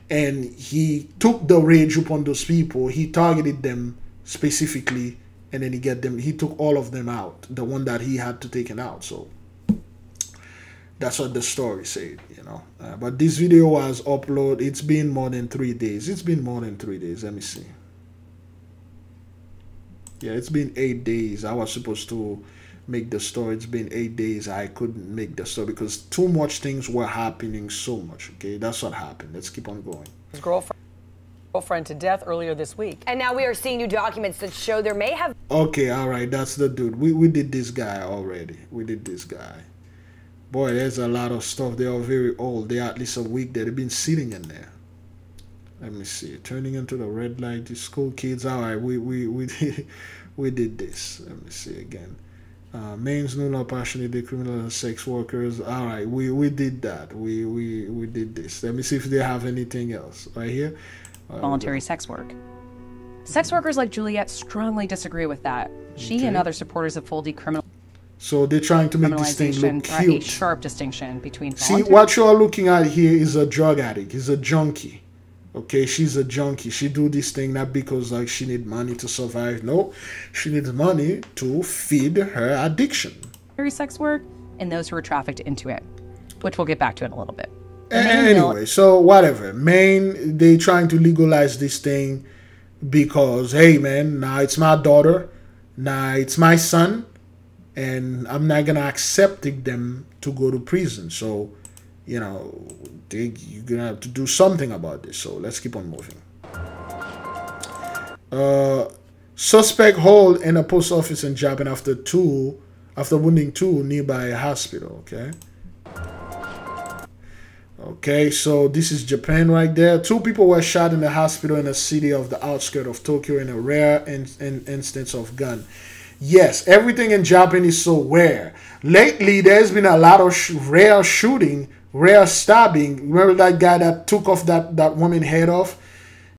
and he took the rage upon those people. He targeted them specifically, and then he took all of them out, the one that he had to take out. So that's what the story said, you know. But this video was uploaded. It's been more than 3 days. It's been more than 3 days. Let me see. Yeah, it's been 8 days. I was supposed to make the story. It's been 8 days. I couldn't make the story because too much things were happening so much. Okay, that's what happened. Let's keep on going. His girlfriend to death earlier this week. And now we are seeing new documents that show there may have... Okay, all right, that's the dude. We did this guy already. We did this guy. Boy, there's a lot of stuff. They are very old. They are at least a week there. They've been sitting in there. Let me see. Turning into the red light. The school kids. All right, we did this. Let me see again. Men's no law passionate criminal sex workers. All right, we did that. We did this. Let me see if they have anything else right here. Voluntary sex work. Sex workers like Juliet strongly disagree with that. She and other supporters of full decriminalization. So they're trying to make this thing look a cute. sharp distinction between See, what you are looking at here is a drug addict. He's a junkie. Okay, she's a junkie. She do this thing not because like she need money to survive. No, she needs money to feed her addiction. Sex work and those who are trafficked into it, which we'll get back to in a little bit. Anyway, so whatever. Maine, they trying to legalize this thing because, hey man, now it's my daughter, now it's my son, and I'm not gonna accept them to go to prison. So, you know, you're gonna have to do something about this. So let's keep on moving. Suspect hold in a post office in Japan after wounding two nearby a hospital. Okay. Okay, so this is Japan right there. 2 people were shot in the hospital in a city of the outskirts of Tokyo in a rare instance of gun. Yes, everything in Japan is so rare. Lately, there's been a lot of rare shooting, rare stabbing. Remember that guy that took off that woman's head off?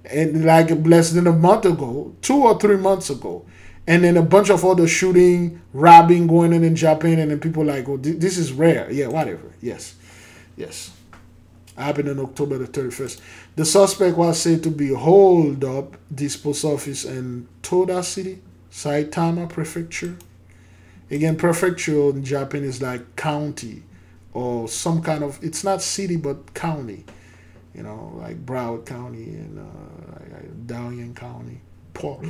And like less than a month ago, 2 or 3 months ago. And then a bunch of other shooting, robbing going on in Japan. And then people like, oh, this is rare. Yeah, whatever. Yes. Yes. Happened on October the 31st. The suspect was said to be holed up this post office in Toda City, Saitama Prefecture. Again, prefecture in Japan is like county or some kind of, it's not city but county. You know, like Broward County and like Darien County, Polk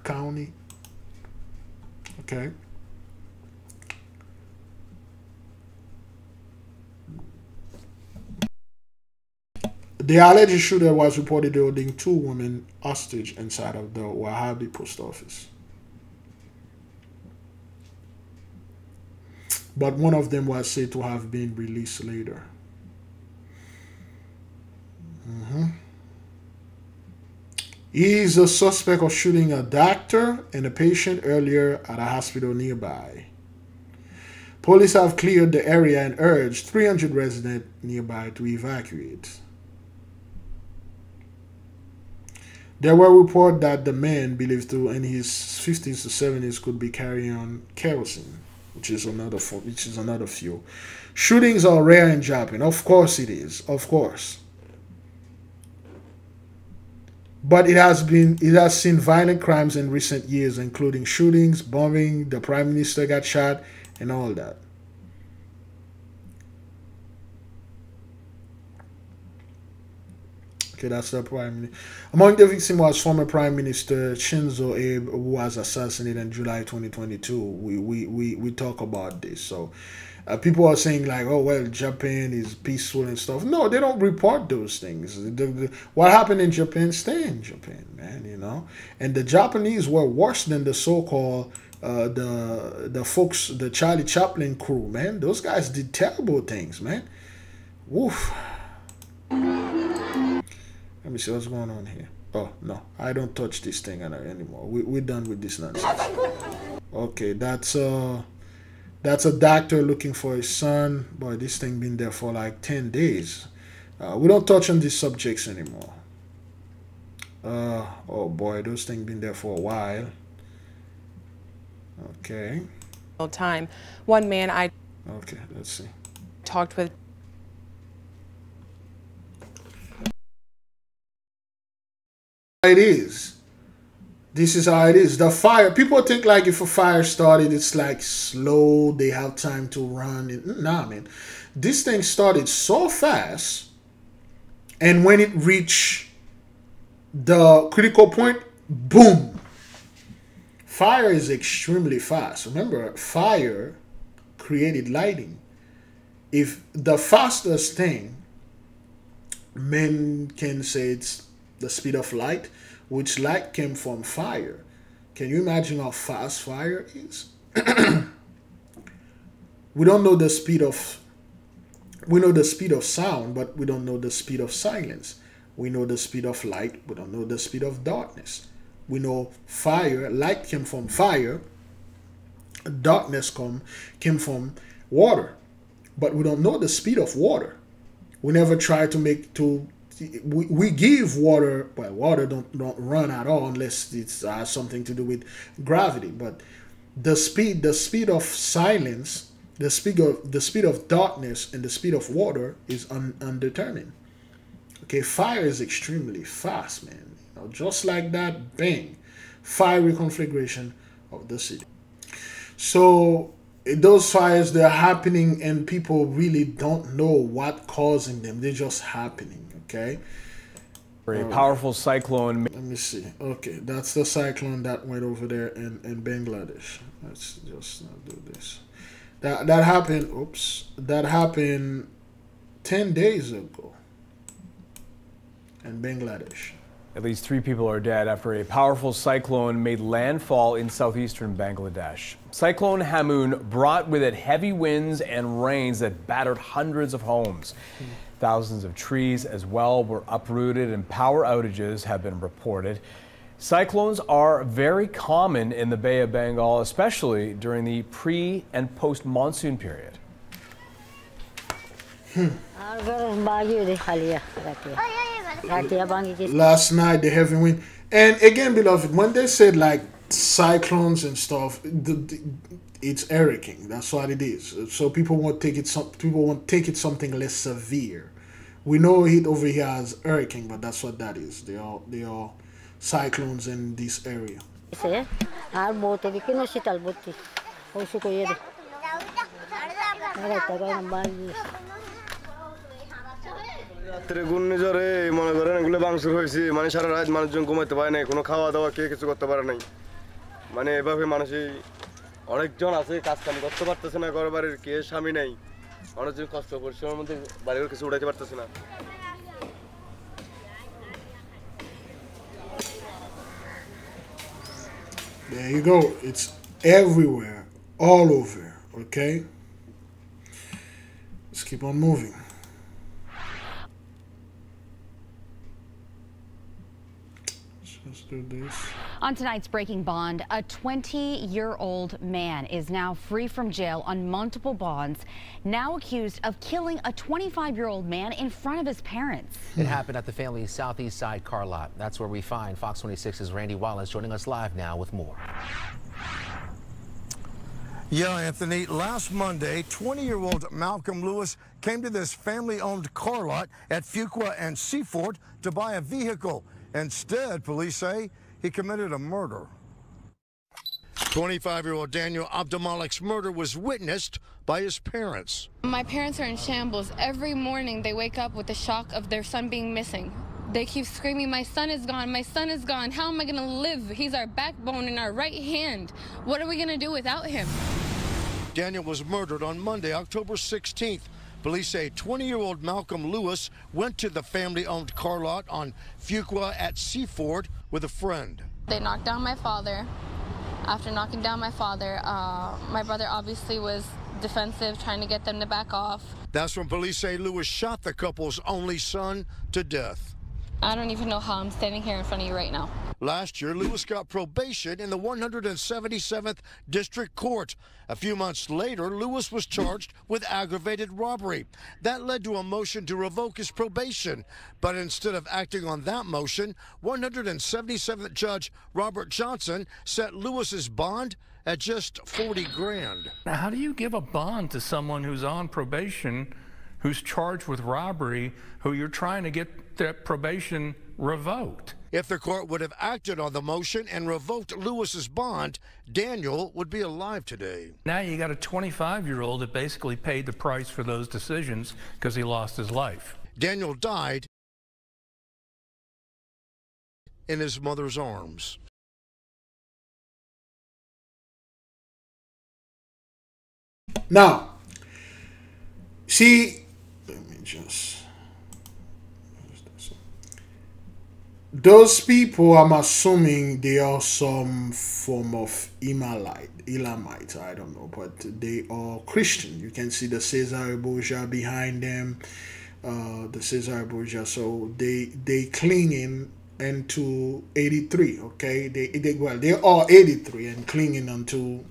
County. Okay. The alleged shooter was reported holding 2 women hostage inside of the Wahhabi post office. But one of them was said to have been released later. He is a suspect of shooting a doctor and a patient earlier at a hospital nearby. Police have cleared the area and urged 300 residents nearby to evacuate. There were reports that the man, believed to in his 50s to 70s, could be carrying on kerosene, which is another fuel. Shootings are rare in Japan. Of course it is. Of course. But it has seen violent crimes in recent years, including shootings, bombing, the prime minister got shot, and all that. Okay, that's the prime minister. Among the victims was former Prime Minister Shinzo Abe, who was assassinated in July 2022. We talk about this. So people are saying like, oh, well, Japan is peaceful and stuff. No, they don't report those things. What happened in Japan, stay in Japan, man, you know. And the Japanese were worse than the so-called the folks, the Charlie Chaplin crew, man. Those guys did terrible things, man. Woof. Let me see what's going on here. Oh, no. I don't touch this thing anymore. We're done with this nonsense. Okay, that's a doctor looking for his son. Boy, this thing been there for like 10 days. We don't touch on these subjects anymore. Oh, boy, those things been there for a while. Okay. Time. One man Okay, let's see. talked with. It is. This is how it is. The fire, people think like if a fire started, it's like slow, they have time to run. Nah, man. This thing started so fast, and when it reached the critical point, boom. Fire is extremely fast. Remember, fire created lighting. If the fastest thing, men can say it's the speed of light, which light came from fire. Can you imagine how fast fire is? We don't know the speed of, we know the speed of sound, but we don't know the speed of silence. We know the speed of light, we don't know the speed of darkness. We know fire, light came from fire, darkness came from water, but we don't know the speed of water. We never try to make we give water, well, water don't run at all unless it's something to do with gravity. But the speed of silence, the speed of darkness, and the speed of water is undetermined. Okay, fire is extremely fast, man. You know, just like that, bang, fiery conflagration of the city. So those fires, they're happening, and people really don't know what causing them. They're just happening. Okay. A powerful cyclone. Let me see. Okay, that's the cyclone that went over there in Bangladesh. Let's just not do this. That happened. Oops. That happened 10 days ago in Bangladesh. At least 3 people are dead after a powerful cyclone made landfall in southeastern Bangladesh. Cyclone Hamoon brought with it heavy winds and rains that battered hundreds of homes. Thousands of trees as well were uprooted, and power outages have been reported. Cyclones are very common in the Bay of Bengal, especially during the pre- and post-monsoon period. Last night, the heavy wind. And again, beloved, when they said like cyclones and stuff, it's hurricane. That's what it is. So people won't take it. People won't take it something less severe. We know it over here as hurricane, but that's what that is. They are cyclones in this area. ঘূর্ণিঝড়ে মনে করেন এগুলো ভাঙচুর হয়েছে, মানে সারা রাত মানুষজন ঘুমাতে পারে নাই, কোনো খাওয়া দাওয়া কে কিছু করতে পারে নাই। মানে এভাবে মানুষই অনেকজন আছে, কাজ কাম করতে পারতেছে না, ঘর বাড়ির কে স্বামী নাই, অনেকজন কষ্ট পরিশ্রমের মধ্যে বাড়িঘর কিছু উঠাইতে পারতেছে না। There you go. It's everywhere, all over. Okay. Let's keep on moving. Let's do this. On tonight's Breaking Bond, a 20-year-old man is now free from jail on multiple bonds, now accused of killing a 25-year-old man in front of his parents. It happened at the family's southeast side car lot. That's where we find Fox 26's Randy Wallace joining us live now with more. Yeah, Anthony, last Monday, 20-year-old Malcolm Lewis came to this family-owned car lot at Fuqua and Seafort to buy a vehicle. Instead, police say he committed a murder. 25-year-old Daniel Abdulmalik's murder was witnessed by his parents. My parents are in shambles. Every morning they wake up with the shock of their son being missing. They keep screaming, my son is gone, my son is gone. How am I gonna live? He's our backbone and our right hand. What are we gonna do without him? Daniel was murdered on Monday, October 16th. Police say 20-year-old Malcolm Lewis went to the family-owned car lot on Fuqua at Seaford with a friend. They knocked down my father. After knocking down my father, my brother obviously was defensive, trying to get them to back off. That's when police say Lewis shot the couple's only son to death. I don't even know how I'm standing here in front of you right now. Last year, Lewis got probation in the 177th District Court. A few months later, Lewis was charged with aggravated robbery. That led to a motion to revoke his probation. But instead of acting on that motion, 177th Judge Robert Johnson set Lewis's bond at just 40 grand. Now, how do you give a bond to someone who's on probation, who's charged with robbery, who you're trying to get their probation revoked? If the court would have acted on the motion and revoked Lewis's bond, Daniel would be alive today. Now you got a 25-year-old that basically paid the price for those decisions because he lost his life. Daniel died in his mother's arms. Now, see, let me just... Those people, I'm assuming they are some form of Elamites, I don't know, but they are Christian. You can see the Cesare Borgia behind them, the Cesare Borgia. So they clinging into 83, okay? They are 83 and clinging onto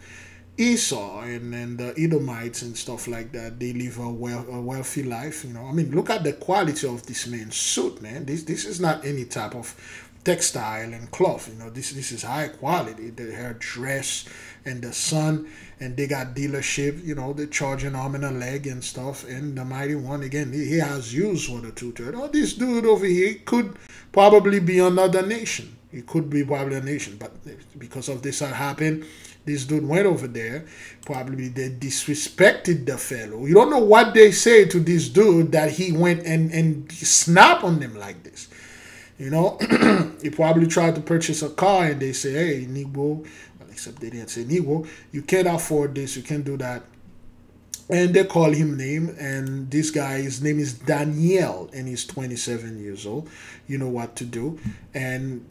Esau and the Edomites and stuff like that. They live a wealthy life, you know. I mean, look at the quality of this man's suit, man. This is not any type of textile and cloth, you know. This is high quality. The hair dress and the sun, and they got dealership, you know. They're charging arm and a leg and stuff. And the mighty one again, he has used for the 2/3. Oh, this dude over here could probably be another nation. He could be probably a nation, but because of this had happened. This dude went over there. Probably they disrespected the fellow. You don't know what they say to this dude that he went and snap on them like this. You know, he probably tried to purchase a car and they say, hey, Negro, well, except they didn't say Negro, you can't afford this, you can't do that. And they call him name, and this guy, his name is Daniel, and he's 27 years old. You know what to do. And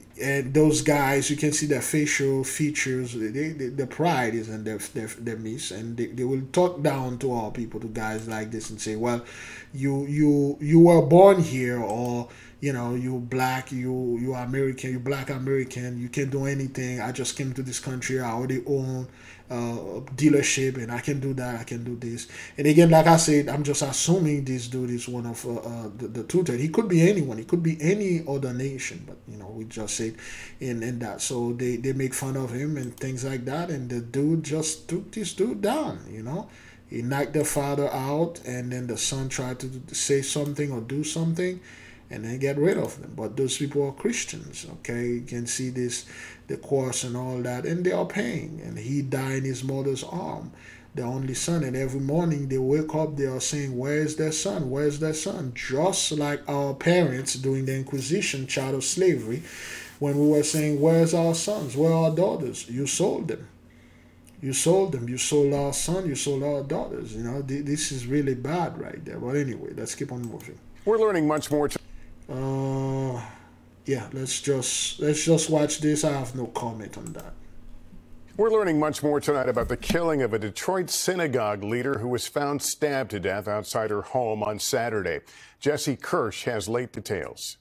those guys, you can see their facial features. The pride is in their midst, and they will talk down to our people, to guys like this, and say, well, you were born here, or you know, you black, you are American, you black American, you can't do anything. I just came to this country, I already own dealership, and I can do that, I can do this. And again, like I said, I'm just assuming this dude is one of the 2/3. He could be anyone, he could be any other nation, but you know, we just said in that. So they make fun of him and things like that, and the dude just took this dude down, you know. He knocked the father out, and then the son tried to say something or do something, and then get rid of them. But those people are Christians, okay? You can see this, the cross and all that, and they are paying. And he died in his mother's arm, the only son. And every morning they wake up, they are saying, where is their son? Where is their son? Just like our parents during the Inquisition, child of slavery, when we were saying, where's our sons? Where are our daughters? You sold them. You sold them. You sold our son. You sold our daughters. You know, this is really bad right there. But anyway, let's keep on moving. We're learning much more. Yeah, let's just watch this. I have no comment on that. We're learning much more tonight about the killing of a Detroit synagogue leader who was found stabbed to death outside her home on Saturday. Jesse Kirsch has late details.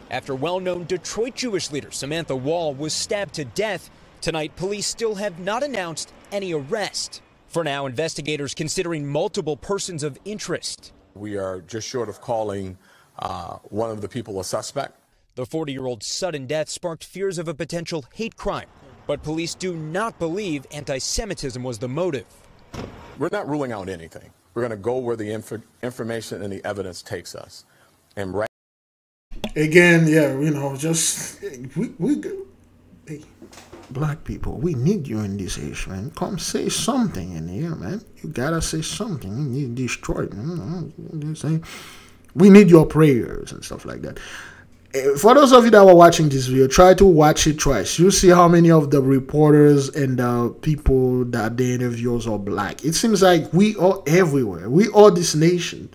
After well-known Detroit Jewish leader Samantha Wall was stabbed to death, tonight police still have not announced any arrest. For now, investigators considering multiple persons of interest. We are just short of calling one of the people a suspect. The 40-year-old's sudden death sparked fears of a potential hate crime, but police do not believe anti-Semitism was the motive. We're not ruling out anything. We're going to go where the information and the evidence takes us. And again, yeah, you know, just hey, black people, we need you in this age, man. Come say something in here, man. You gotta say something. You need destroyed. We need your prayers and stuff like that. For those of you that were watching this video, try to watch it twice. You see how many of the reporters and the people that the interviewers are black. It seems like we are everywhere. We are this nation,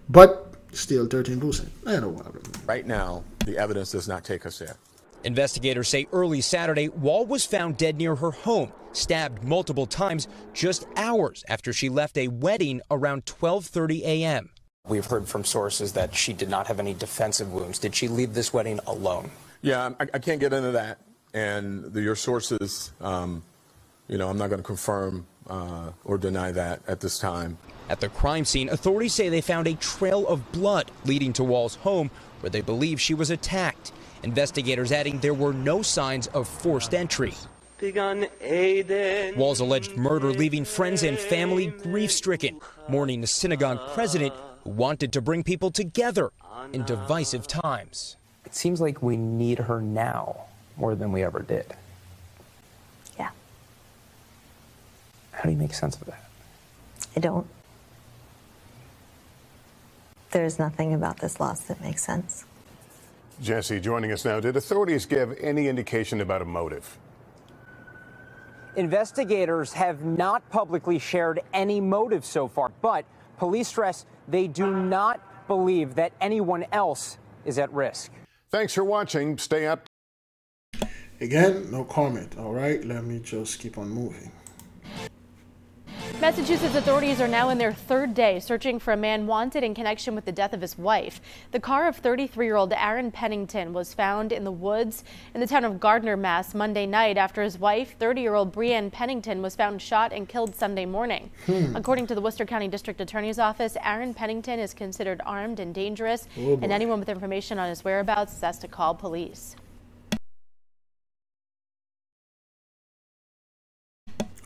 but still 13%. I don't know. Right now, the evidence does not take us there. Investigators say early Saturday, Wall was found dead near her home, stabbed multiple times just hours after she left a wedding around 12:30 a.m. We've heard from sources that she did not have any defensive wounds. Did she leave this wedding alone? Yeah, I can't get into that. And your sources, you know, I'm not going to confirm or deny that at this time. At the crime scene, authorities say they found a trail of blood leading to Wall's home, where they believe she was attacked. Investigators adding there were no signs of forced entry. Wall's alleged murder leaving friends and family grief-stricken, mourning the synagogue president who wanted to bring people together in divisive times. It seems like we need her now more than we ever did. Yeah. How do you make sense of that? I don't. There's nothing about this loss that makes sense. Jesse joining us now. Did authorities give any indication about a motive? Investigators have not publicly shared any motive so far, but police stress they do not believe that anyone else is at risk. Thanks for watching. Stay up. Again, no comment. All right, let me just keep on moving. Massachusetts authorities are now in their third day searching for a man wanted in connection with the death of his wife. The car of 33-year-old Aaron Pennington was found in the woods in the town of Gardner, Mass. Monday night after his wife, 30-year-old Brianne Pennington, was found shot and killed Sunday morning. According to the Worcester County District Attorney's Office, Aaron Pennington is considered armed and dangerous, and anyone with information on his whereabouts is asked to call police.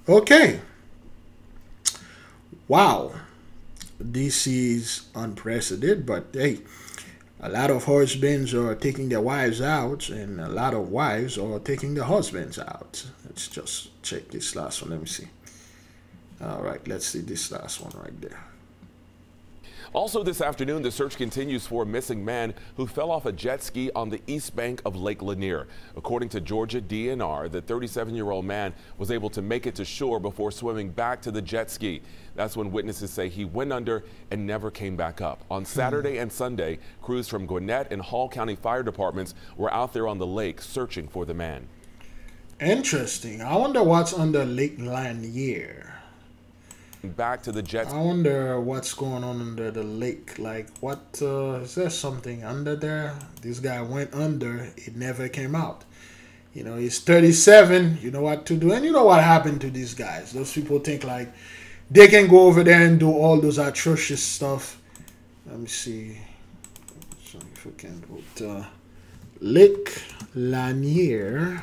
Okay. Wow, this is unprecedented, but hey, a lot of husbands are taking their wives out, and a lot of wives are taking their husbands out. Let's just check this last one. Let me see. All right, let's see this last one right there. Also this afternoon, the search continues for a missing man who fell off a jet ski on the east bank of Lake Lanier. According to Georgia DNR, the 37-year-old man was able to make it to shore before swimming back to the jet ski. That's when witnesses say he went under and never came back up. On Saturday and Sunday, crews from Gwinnett and Hall County fire departments were out there on the lake searching for the man. Interesting. I wonder what's under Lake Lanier. Back to the jet. I wonder what's going on under the lake. Like, what is there something under there? This guy went under, it never came out. You know, he's 37, you know what to do. And you know what happened to these guys. Those people think like they can go over there and do all those atrocious stuff. Let me see. So if we can put Lake Lanier.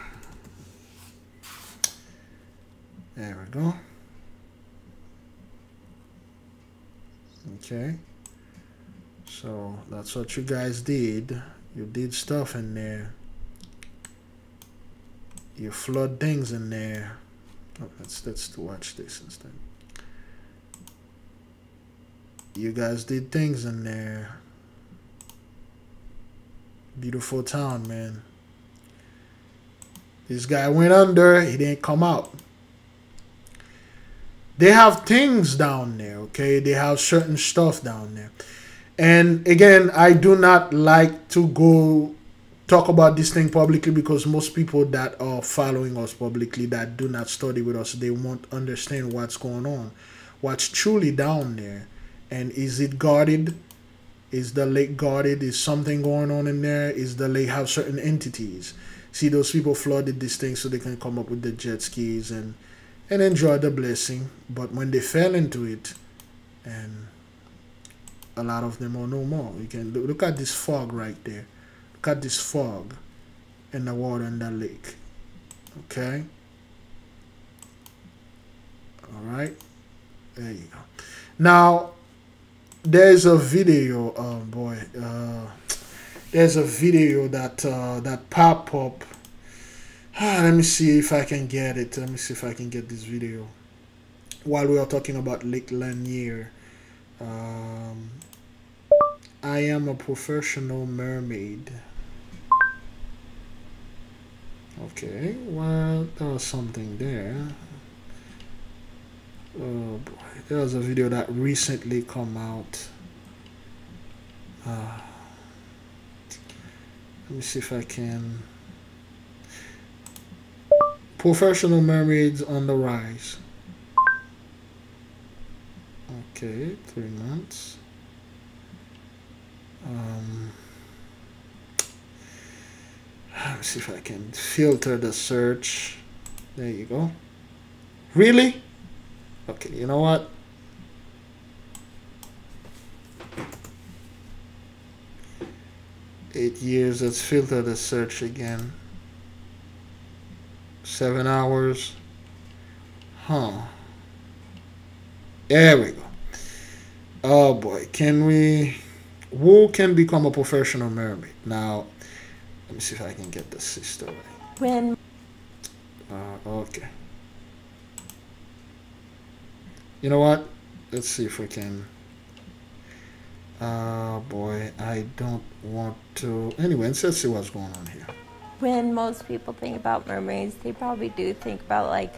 There we go. Okay, so that's what you guys did. You did stuff in there. You flood things in there. Oh, let's watch this instead. You guys did things in there. Beautiful town, man. This guy went under, he didn't come out. They have things down there, okay? They have certain stuff down there. And again, I do not like to go talk about this thing publicly because most people that are following us publicly that do not study with us, they won't understand what's going on. What's truly down there. And is it guarded? Is the lake guarded? Is something going on in there? Is the lake have certain entities? See, those people flooded this thing so they can come up with the jet skis and enjoy the blessing. But when they fell into it, and a lot of them are no more. You can look at this fog right there. Look at this fog and the water in the lake. Okay. All right. There you go. Now, there's a video. Oh boy. there's a video that that pop up. Let me see if I can get it. Let me see if I can get this video while we are talking about Lake Lanier. I am a professional mermaid. Okay, well, there was something there. Oh boy, there was a video that recently come out. Let me see if I can. Professional mermaids on the rise. Okay, 3 months. Let me see if I can filter the search. There you go. Really? Okay, you know what? Eight years. Let's filter the search again. 7 hours. Huh. There we go. Oh boy, can we? Who can become a professional mermaid? Now, let me see if I can get the sister right. When? Okay. You know what? Let's see if we can. Boy, I don't want to. Anyway, let's see what's going on here. When most people think about mermaids, they probably do think about like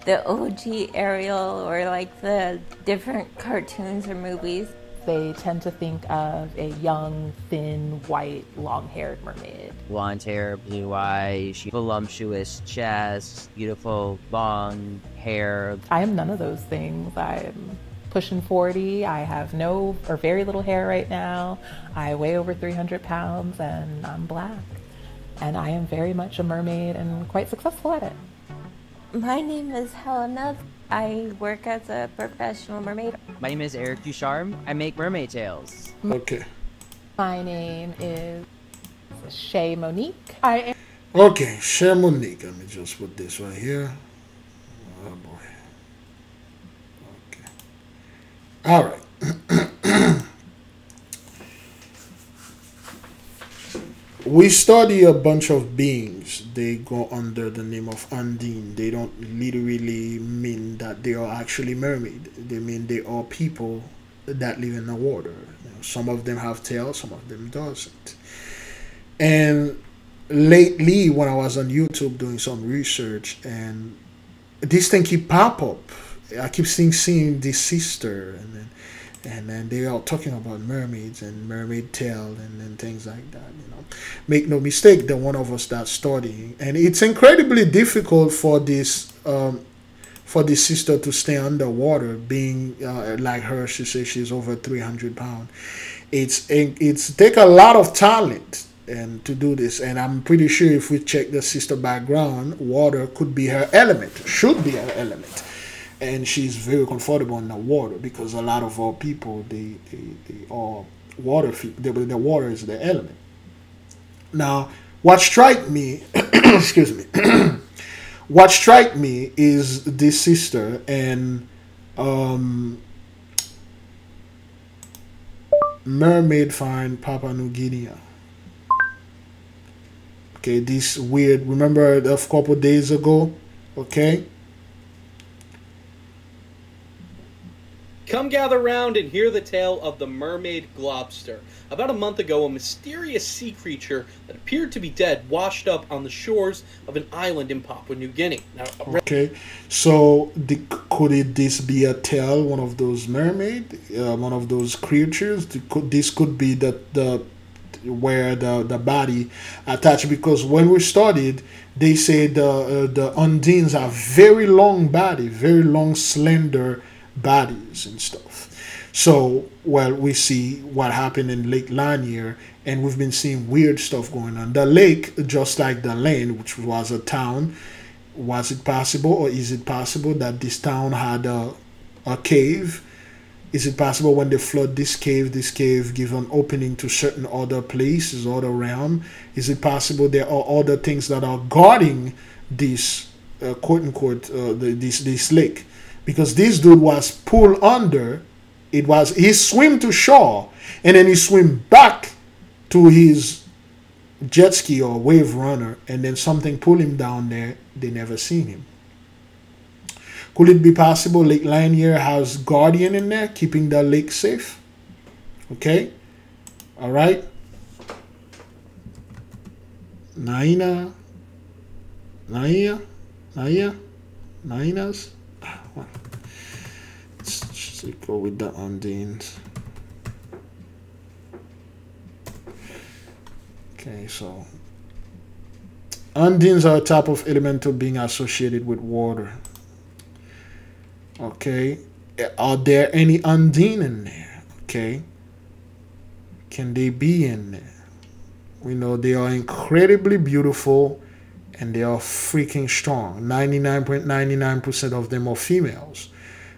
the OG Ariel or like the different cartoons or movies. They tend to think of a young, thin, white, long-haired mermaid. Blonde hair, blue eyes, voluptuous chest, beautiful long hair. I am none of those things. I'm pushing 40. I have no or very little hair right now. I weigh over 300 pounds and I'm black. And I am very much a mermaid and quite successful at it. My name is Helena. I work as a professional mermaid. My name is Eric Ducharme. I make mermaid tails. Okay. My name is Shay Monique. Okay, Shay Monique. Let me just put this right here. Oh boy. Okay. All right. We study a bunch of beings. They go under the name of Undine. They don't literally mean that they are actually mermaid. They mean they are people that live in the water. You know, some of them have tails, some of them doesn't. And lately, when I was on YouTube doing some research, and this thing keep pop up. I keep seeing this sister, and then they are talking about mermaids and mermaid tail and things like that. You know, make no mistake, the one of us that's studying, and it's incredibly difficult for this sister to stay underwater, being like her. She says she's over 300 pounds. It's take a lot of talent and to do this, and I'm pretty sure if we check the sister background, water could be her element, should be her element. And she's very comfortable in the water because a lot of our people, they are water. The water is the element. Now, what strike me, excuse me, what strike me is this sister and mermaid find Papua New Guinea. Okay, this weird. Remember a couple days ago? Okay. Come gather round and hear the tale of the mermaid globster. About a month ago, a mysterious sea creature that appeared to be dead washed up on the shores of an island in Papua New Guinea. Now, okay, so could this be a tale, one of those mermaid, one of those creatures? This could be where the body attached, because when we studied, they say the undines have very long body, very long, slender bodies and stuff. So, well, we see what happened in Lake Lanier, and we've been seeing weird stuff going on. The lake, just like the lane, which was a town, was it possible, or is it possible that this town had a cave? Is it possible when they flood this cave give an opening to certain other places, other realm? Is it possible there are other things that are guarding this quote unquote this lake? Because this dude was pulled under, he swam to shore, and then he swam back to his jet ski or wave runner, and then something pull him down there, they never seen him. Could it be possible Lake Lanier has guardian in there keeping the lake safe? Okay, all right. Nainas. Let's just go with the Undines. Okay, so Undines are a type of elemental being associated with water. Okay, are there any Undine in there? Okay, can they be in there? We know they are incredibly beautiful and they are freaking strong. 99.99% of them are females.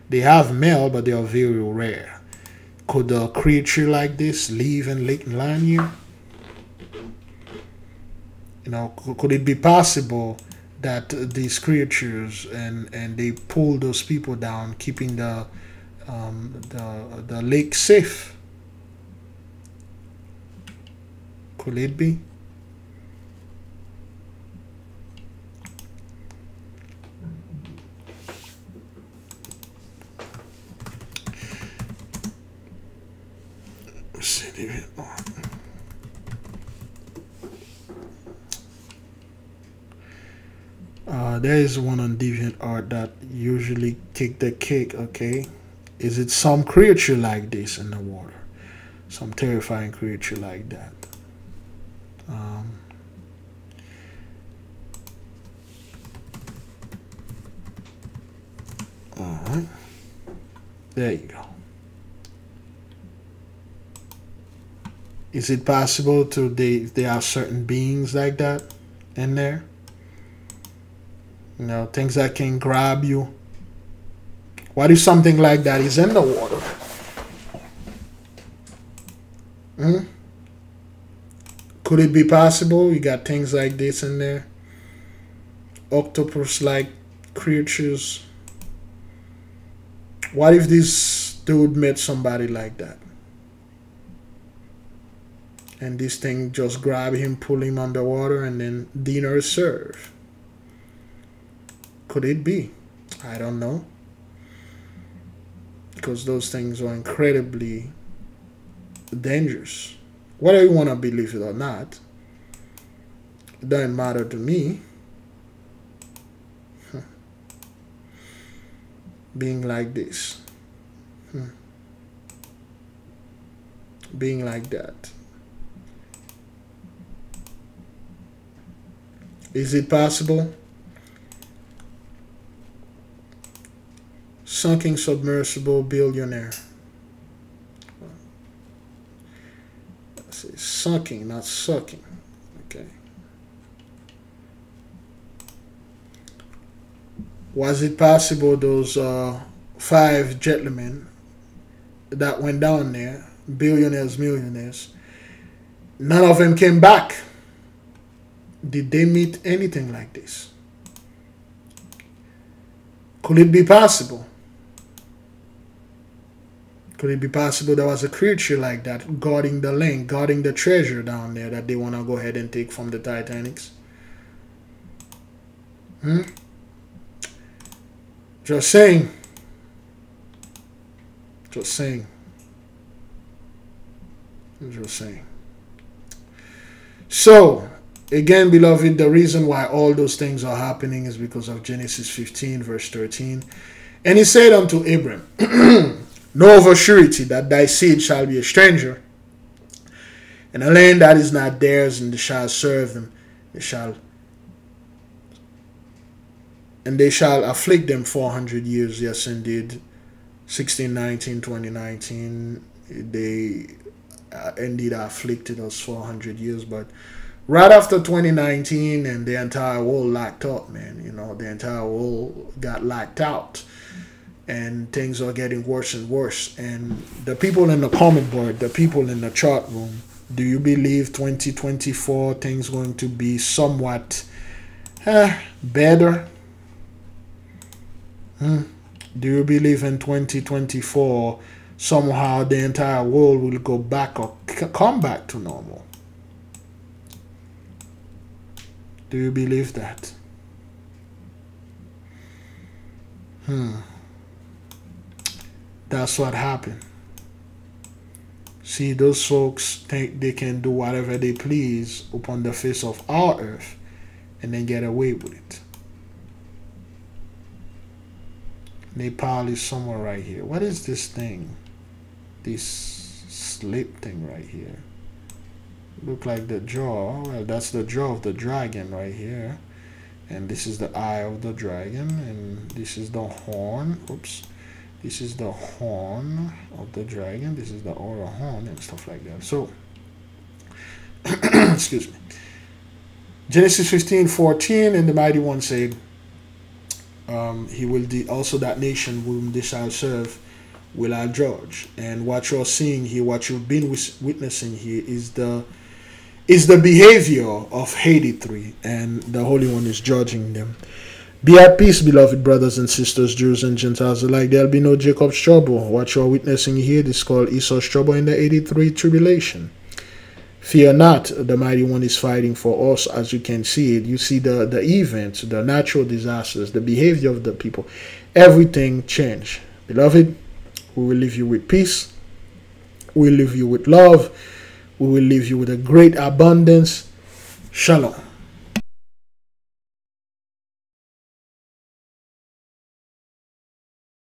They have male, but they are very rare. Could a creature like this live in Lake Lanier? You know, could it be possible that these creatures and they pull those people down, keeping the lake safe? Could it be? There is one on DeviantArt that usually take the cake. Okay, is it some creature like this in the water? Some terrifying creature like that. All right, there you go. Is it possible to there are certain beings like that in there? You know, things that can grab you. What if something like that is in the water? Could it be possible you got things like this in there? Octopus-like creatures. What if this dude met somebody like that? And this thing just grab him, pull him underwater, and then dinner is served. Could it be? I don't know. Because those things are incredibly dangerous. Whether you want to believe it or not, it doesn't matter to me. Being like this. Being like that. Is it possible? Sunken submersible billionaire. Let's see, sunken, not sucking. Okay. Was it possible those 5 gentlemen that went down there, billionaires, millionaires, none of them came back? Did they meet anything like this? Could it be possible? Could it be possible there was a creature like that guarding the lane, guarding the treasure down there that they want to go ahead and take from the Titanics? Just saying. Just saying. Just saying. So, again, beloved, the reason why all those things are happening is because of Genesis 15, verse 13. And he said unto Abram, know of a surety that thy seed shall be a stranger, and a land that is not theirs, and they shall serve them. They shall afflict them 400 years. Yes, indeed. 1619, 2019, they indeed afflicted us 400 years, but right after 2019 and the entire world locked up, man, you know, the entire world got locked out and things are getting worse and worse. And the people in the comment board, the people in the chat room, do you believe 2024 things going to be somewhat better? Do you believe in 2024 somehow the entire world will go back or come back to normal? Do you believe that? That's what happened. See, those folks think they can do whatever they please upon the face of our earth and then get away with it. Nepal is somewhere right here. What is this thing? This slip thing right here. Look like the jaw. Well, that's the jaw of the dragon right here. And this is the eye of the dragon. And this is the horn. Oops. This is the horn of the dragon. This is the other horn and stuff like that. So, excuse me. Genesis 15:14, and the mighty one said, he will also that nation whom they shall serve will I judge. And what you're seeing here, what you've been witnessing here, is the behavior of Haiti 3, and the Holy One is judging them. Be at peace, beloved brothers and sisters, Jews and Gentiles alike. There'll be no Jacob's trouble. What you're witnessing here is called Esau's trouble in the 83 tribulation. Fear not, the mighty one is fighting for us, as you can see it. You see the events, the natural disasters, the behavior of the people. Everything changed. Beloved, we will leave you with peace. We will leave you with love. We will leave you with a great abundance. Shalom.